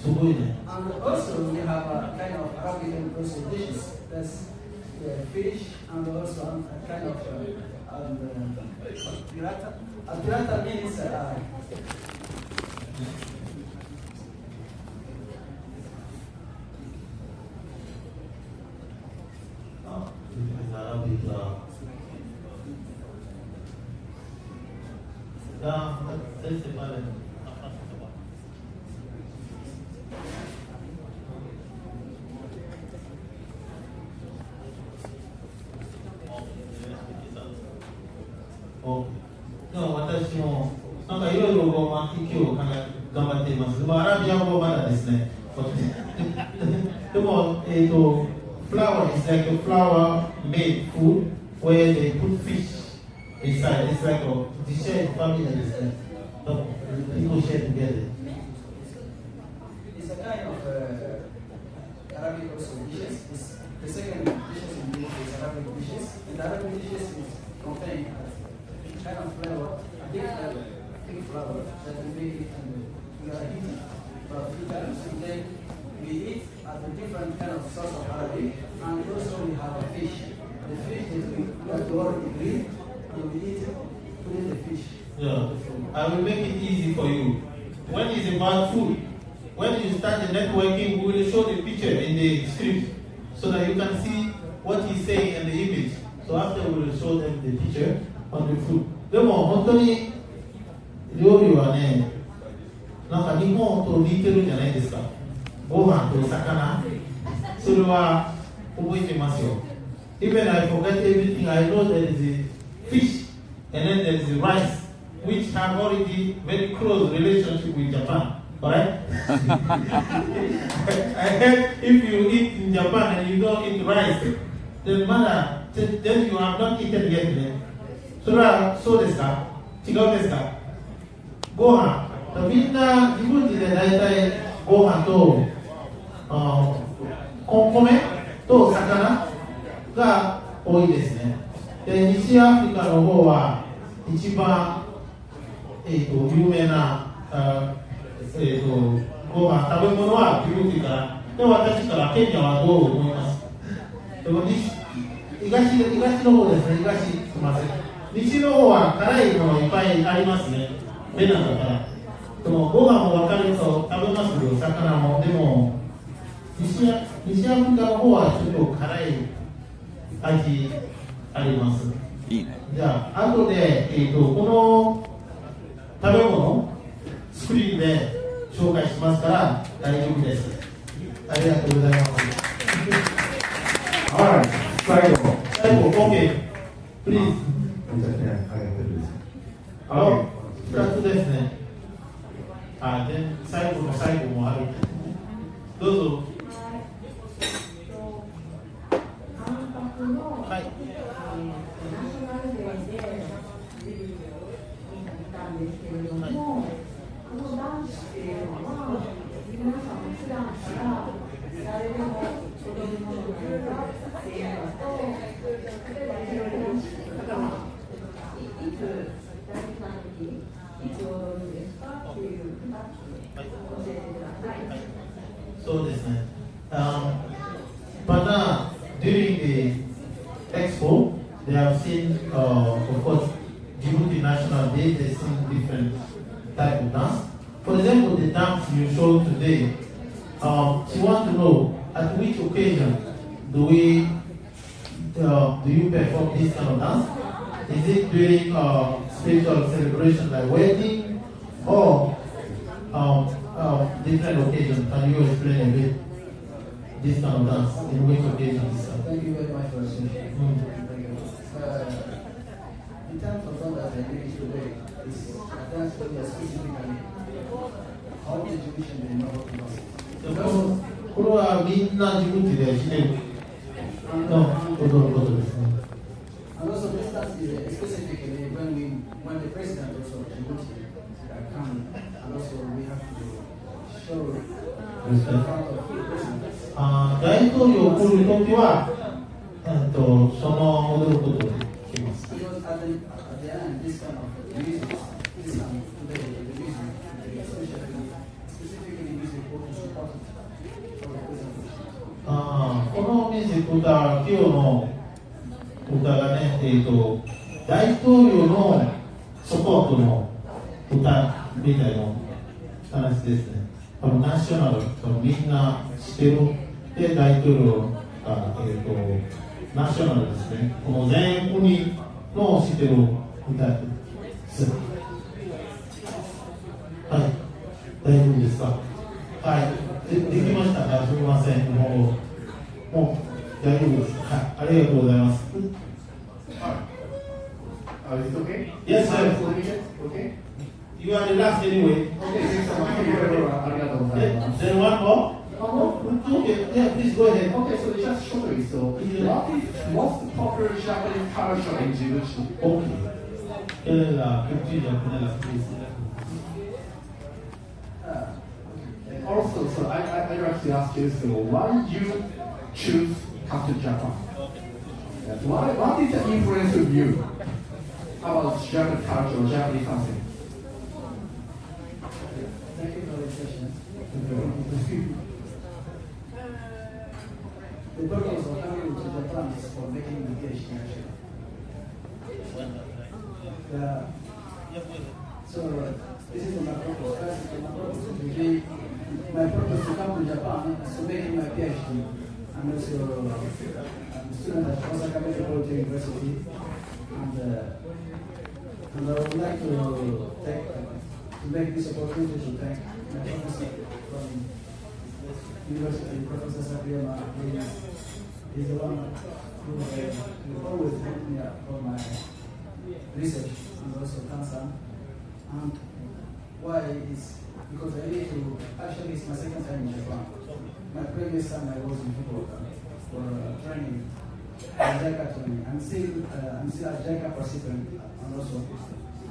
And also we have a kind of Arabic also dishes. That's fish and also a kind of pirata. A pirata means 語を一応頑張っています。アラビア語はまだですね。でも、flour is like a flour made food where they put fish inside. It's like a shared family ですね。People share together. It's a kind of Arabic also dishes. The second dishes in English is Arabic dishes. And the Arabic dishes contain a kind of flour, a big flour that we make it and we are eating for a few times. And then we eat at a different kind of sauce of Arabic. And also we have a fish. The fish is we have to already grill and we eat it, put in the fish. Yeah, I will make it easy for you. When it's about food, when you start the networking, we will show the picture in the script so that you can see what he's saying in the image. So after we will show them the picture on the food. でも本当に料理はね、なんか日本と似てるんじゃないですか。ご飯と魚、それは覚えてますよ。Even I forget everything, I know there is a fish and then there is a rice, which have already very close relationship with Japan. Alright? I heard if you eat in Japan and you don't eat rice, then you have not eaten yet. それはそうですか？違うんですか？ご飯。みんな自分で大体ご飯と米と魚が多いですね。で、西アフリカの方は一番、有名なご飯、食べ物はジブチから。で、私からケニアはどう思います？でも東の方ですね、東、すみません。西の方は辛いものいっぱいありますね。ベナだから。でもご飯も分かると食べますよ、魚も。でも西アフリカの方はちょっと辛い味あります。いいね。じゃあ、後で、この食べ物、スクリーンで紹介しますから大丈夫です。ありがとうございます。はい、最後、OK、プリーズ。2つですね。で、最後の最後もある。どうぞ。はい。ですけれども、このダンスっていうのは皆さんも普段から誰でも踊るものなのかっていうのと、例えばいろいろダンスとかいつ大事な時にいつ踊るんですかっていう2つ教えてください。そうですね。PANAF during the expo, they have seen, of course, Djibouti National Day, they sing different type of dance. For example, the dance you showed today, she wants to know at which occasion do you perform this kind of dance? Is it during spiritual celebration like wedding or different occasions? Can you explain a bit this kind of dance? In which occasions? Thank you very much for the question. In terms of dance that I did today, it's a dance that we are specifically how the Jewish and the North North. これはみんな自分ちでしてる踊ることですね。And also this dance is specifically when the president also of Djibouti come, and also we have to show in front of the president. 大統領を来るときは、その踊ることを聞きます。Because at the end, this kind of music, this kind of today, the music, specifically music for the support of the president. このミュージック歌、今日の歌がね、大統領のサポートの歌みたいな話ですね。ナショナル、みんな知ってる。で、大統領が、ナショナルですね。この全国の知ってる歌です。はい、大丈夫ですか？はい、できましたか？すみません。もう大丈夫です。はい、ありがとうございます。Is it okay? Yes, sir. Okay. You you are the last anyway. Okay, thanks so much. Then one more. Okay, yeah, please go ahead. Okay, so just shortly, so what is most popular Japanese culture in Djibouti? Okay. Please. And also, so I'd like to ask you, so why did you choose come to Japan? What is the influence of you about Japanese culture or Japanese something? Thank you for the question. The purpose of coming to Japan is for making education actually. So this is my purpose. My purpose to come to Japan is to making my PhD. I'm also a student at Osaka Metropolitan University, and I would like to make this opportunity to thank my professor from University, Professor Sakiyama. He's the one who always helped me out for my research and also concern. And why is because I need to, actually it's my second time in Japan. My previous time I was in Fukuoka for training, JICA training. I'm still a JICA participant and also,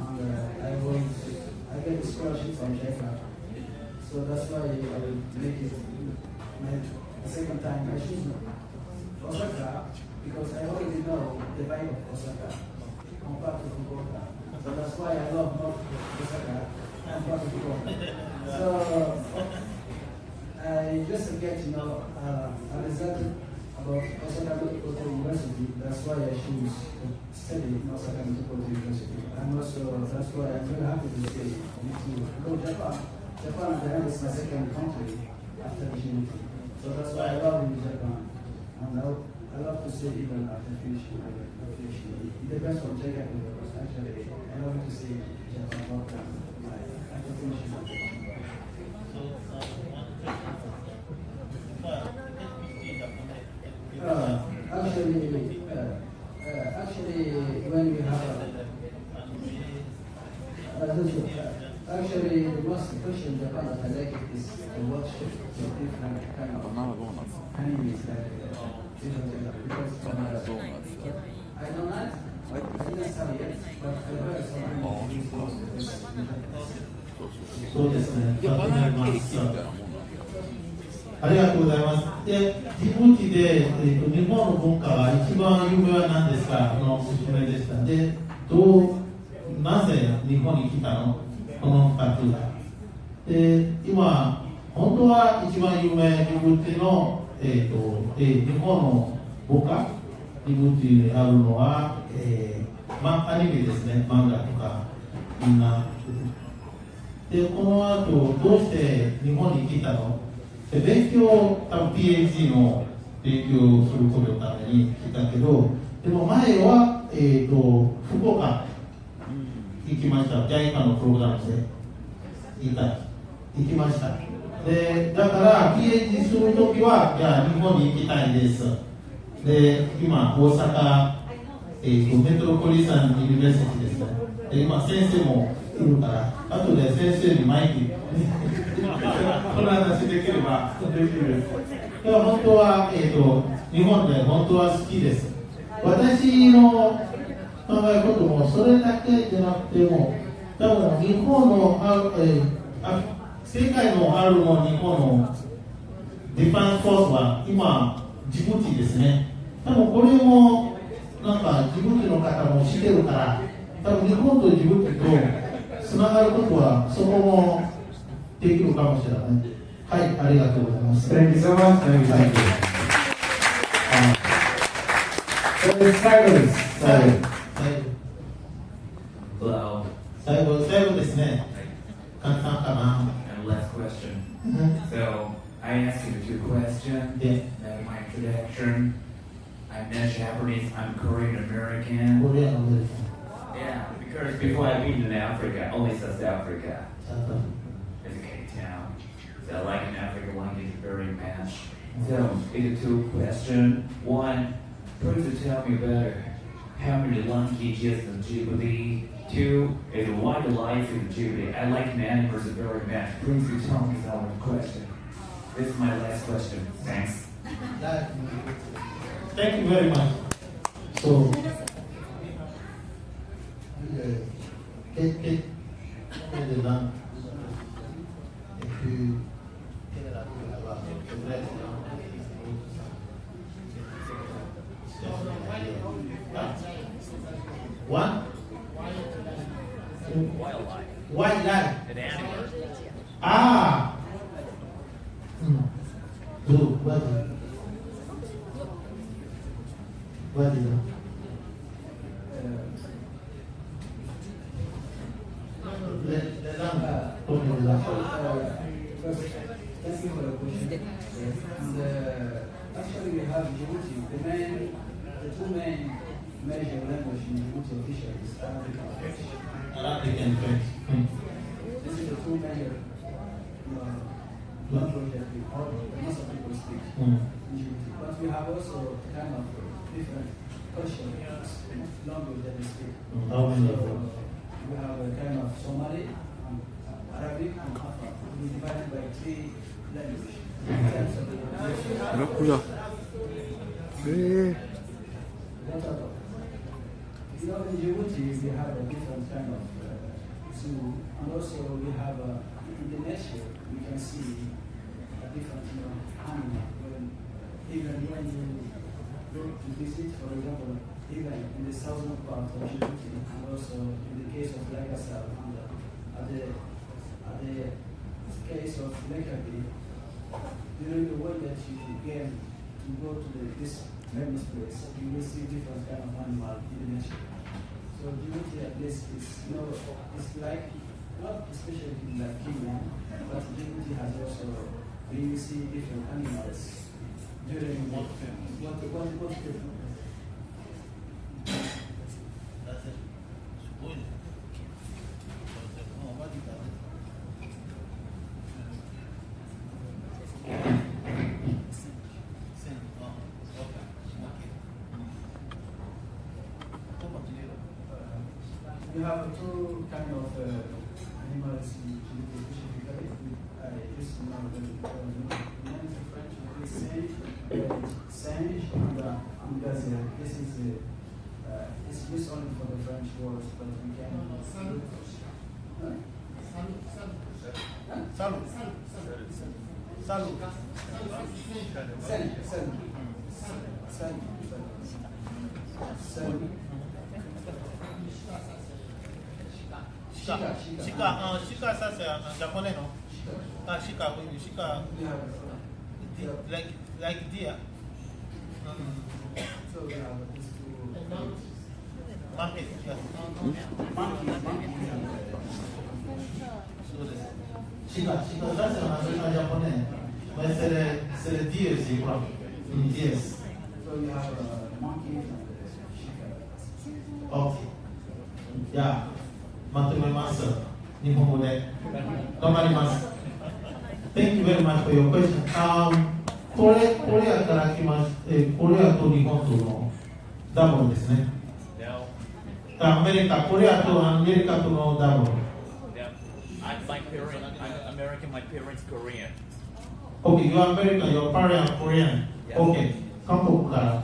and I get a scholarship from JICA. So that's why I will make it my second time. I choose Osaka because I already know the vibe of Osaka compared to Fukuoka. So that's why I love North Osaka compared to Fukuoka. So I just get to know a result about Osaka Metropolitan University. That's why I choose to study in Osaka Metropolitan University. And also that's why I'm very happy to say to go to Japan. Japan at the end is my second country after Djibouti. So that's why I love in Japan. And I love to say even after finishing my PhD. It depends on JICA because actually I love to see Japan after finishing my PhD. Actually, when we have actually the most question in Japan that I like is to watch the different kind of animes because I don't know. I didn't study it, but I heard some animes.そうですね。ありがとうございます。で、ジブチで、日本の文化が一番有名は何ですかのおすすめでした。で、なぜ日本に来たのこの2つが。で、今、本当は一番有名、ジブチの、日本の文化、ジブチにあるのは、アニメですね、漫画とか、みんな。で、この後、どうして日本に来たの勉強、多分 PhD の勉強をすることのために来たけど、でも前は、福岡行きました。JICA のプログラムで行きました。で、だから PhD するときは、じゃあ日本に行きたいです。で、今、大阪、メトロポリタンユニバーシティですね。で、今、先生もいるから、後で先生にマイクこの話できればできる。では本当は、日本で本当は好きです。私の考えこともそれだけじゃなくても、多分日本の世界のあるの日本のディフェンスフォースは今ジブチですね。多分これもなんかジブチの方も知ってるから、多分日本とジブチとつながることはそこもできるかもしれない。はい、ありがとうございます。Thank you so much. Thank you. 最後です。最後ですね。簡単かな。And last question. So I asked you 2 questions. That's my introduction. I'm not Japanese. I'm Korean American. Korean American. Yeah, because before I've been in Africa, only South Africa. It's a Cape Town. So I like in Africa language very much. So it's 2 questions. One, please tell me better how many languages in Djibouti, Two is wildlife in Djibouti. I like animals very much. Please return me our question. This is my last question. Thanks. Thank you very much. So, quelle est la et puis quelle est la là-bas? What? Wildlife. Wildlife. An animal. Ah. So, what is it? Thank you for the question. And, actually, we have Djibouti. The two main major language in Djibouti official is Arabic and French. Arabic and French. This is the two major language that most of people speak in Djibouti. But we have also kind of different culture language that we speak. How many? So, we have a kind of Somali, Arabic, and Afar. We divided by three languages. You know, in Djibouti, we have a different kind of zoo, and also we have in the nature, we can see a different animal. Even when you go to visit, for example, even in the southern part of Djibouti, and also in the case of Lagassal, and at the case of Lekabi, during the way that you get to go to this famous place, you will see different kind of animal in the nature. So Djibouti at least is, it's like, not especially like Kenya, but Djibouti has also, when you see different animals during what we have two kind of animals in Djibouti, specifically. I used to know the name in French, singe and gazelle. This is it's used only for the French words, but we can. Salut. Shika, ça c'est en japonais, non? Ah, shika, oui, shika. Like deer. So we have these two. Monkey, yeah. Shika, ça c'est en japonais. Mais c'est le deer, je crois. Yes. So we have monkeys and shika. Okay. Yeah. まとめます。日本語で頑張ります。Thank you very much for your question. コレアから来まして、コレアと日本とのダブルですね。アメリカ、コレアとアメリカとのダブル。I'm American, my parents Korean. Okay, you are American, your parents are Korean. Okay, 韓国から。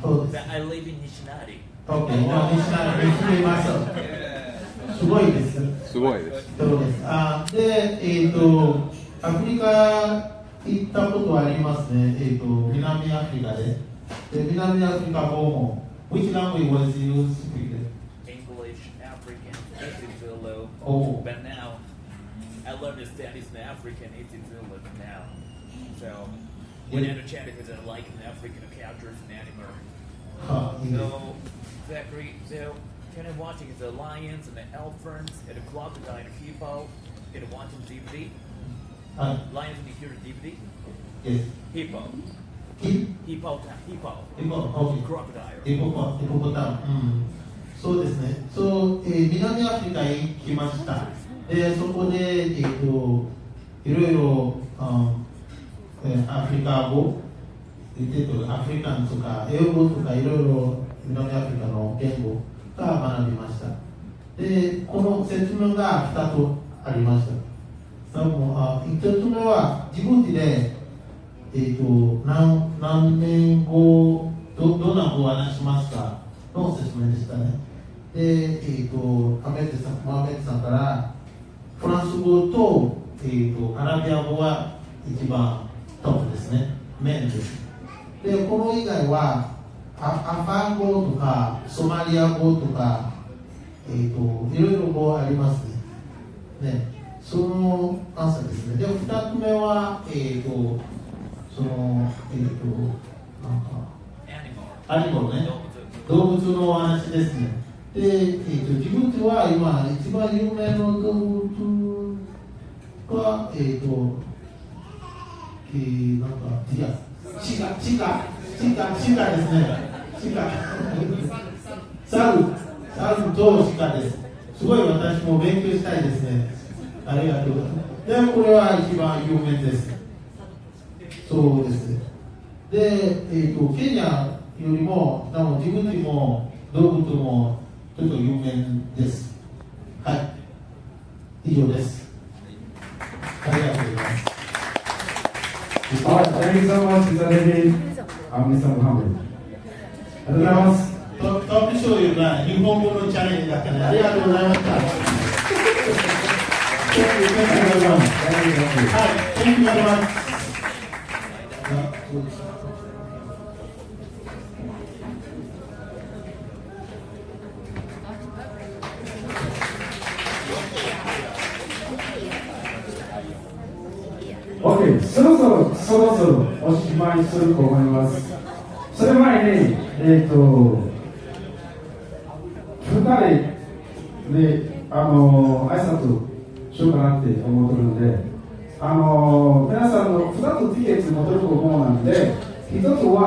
そうです。I live in Nishinari. Okay, 西成に住みます。すごいです。すごいです。そうです。で、アフリカ行ったことありますね。南アフリカで。南アフリカ語も。Which language was you speaking? English, African, Zulu. Oh. But now, I learned to study in African, Zulu now. So, when I chat because I like an African characters and animal. So, Zachary, so. Kind of watching the lions and the elephants and the crocodile and the hippo and watching DVD. Lions and the DVD. Yes. Hippo. Hippo. Okay. Crocodile. ヒポポタム。そうですね。そう、南アフリカへ行きました。で、そこでいろいろアフリカ語、アフリカンとか英語とかいろいろ南アフリカの言語が学びました。でこの説明が2つありました。1つ目はジブチで、何年後どんなご話しますかの説明でしたね。で、アメリカさんからフランス語と、アラビア語は一番トップですね、メインです。で、この以外はアファン語とかソマリア語とか、いろいろ語ありますね。そのアンサーですね。で、2つ目は、アニモルね、動物のお話ですね。で、ジブチは今、一番有名な動物は、チカですね。サルとシカです。すごい私も勉強したいですね。ありがとうございます。で、これは一番有名です。そうです。で、ケニアよりも、ジブチも動物もちょっと有名です。はい。以上です。ありがとうございます。Thank you so much, Mr. David. Mr. Muhammad. ありがとうございます。トップ醤油が日本語のチャレンジだったので、ありがとうございました。Thank you very much. Thank you very much. OK、そろそろおしまいすると思います。それ前に、2人で挨拶しようかなって思ってるので、皆さんの2つティケット持てると思うので、1つは、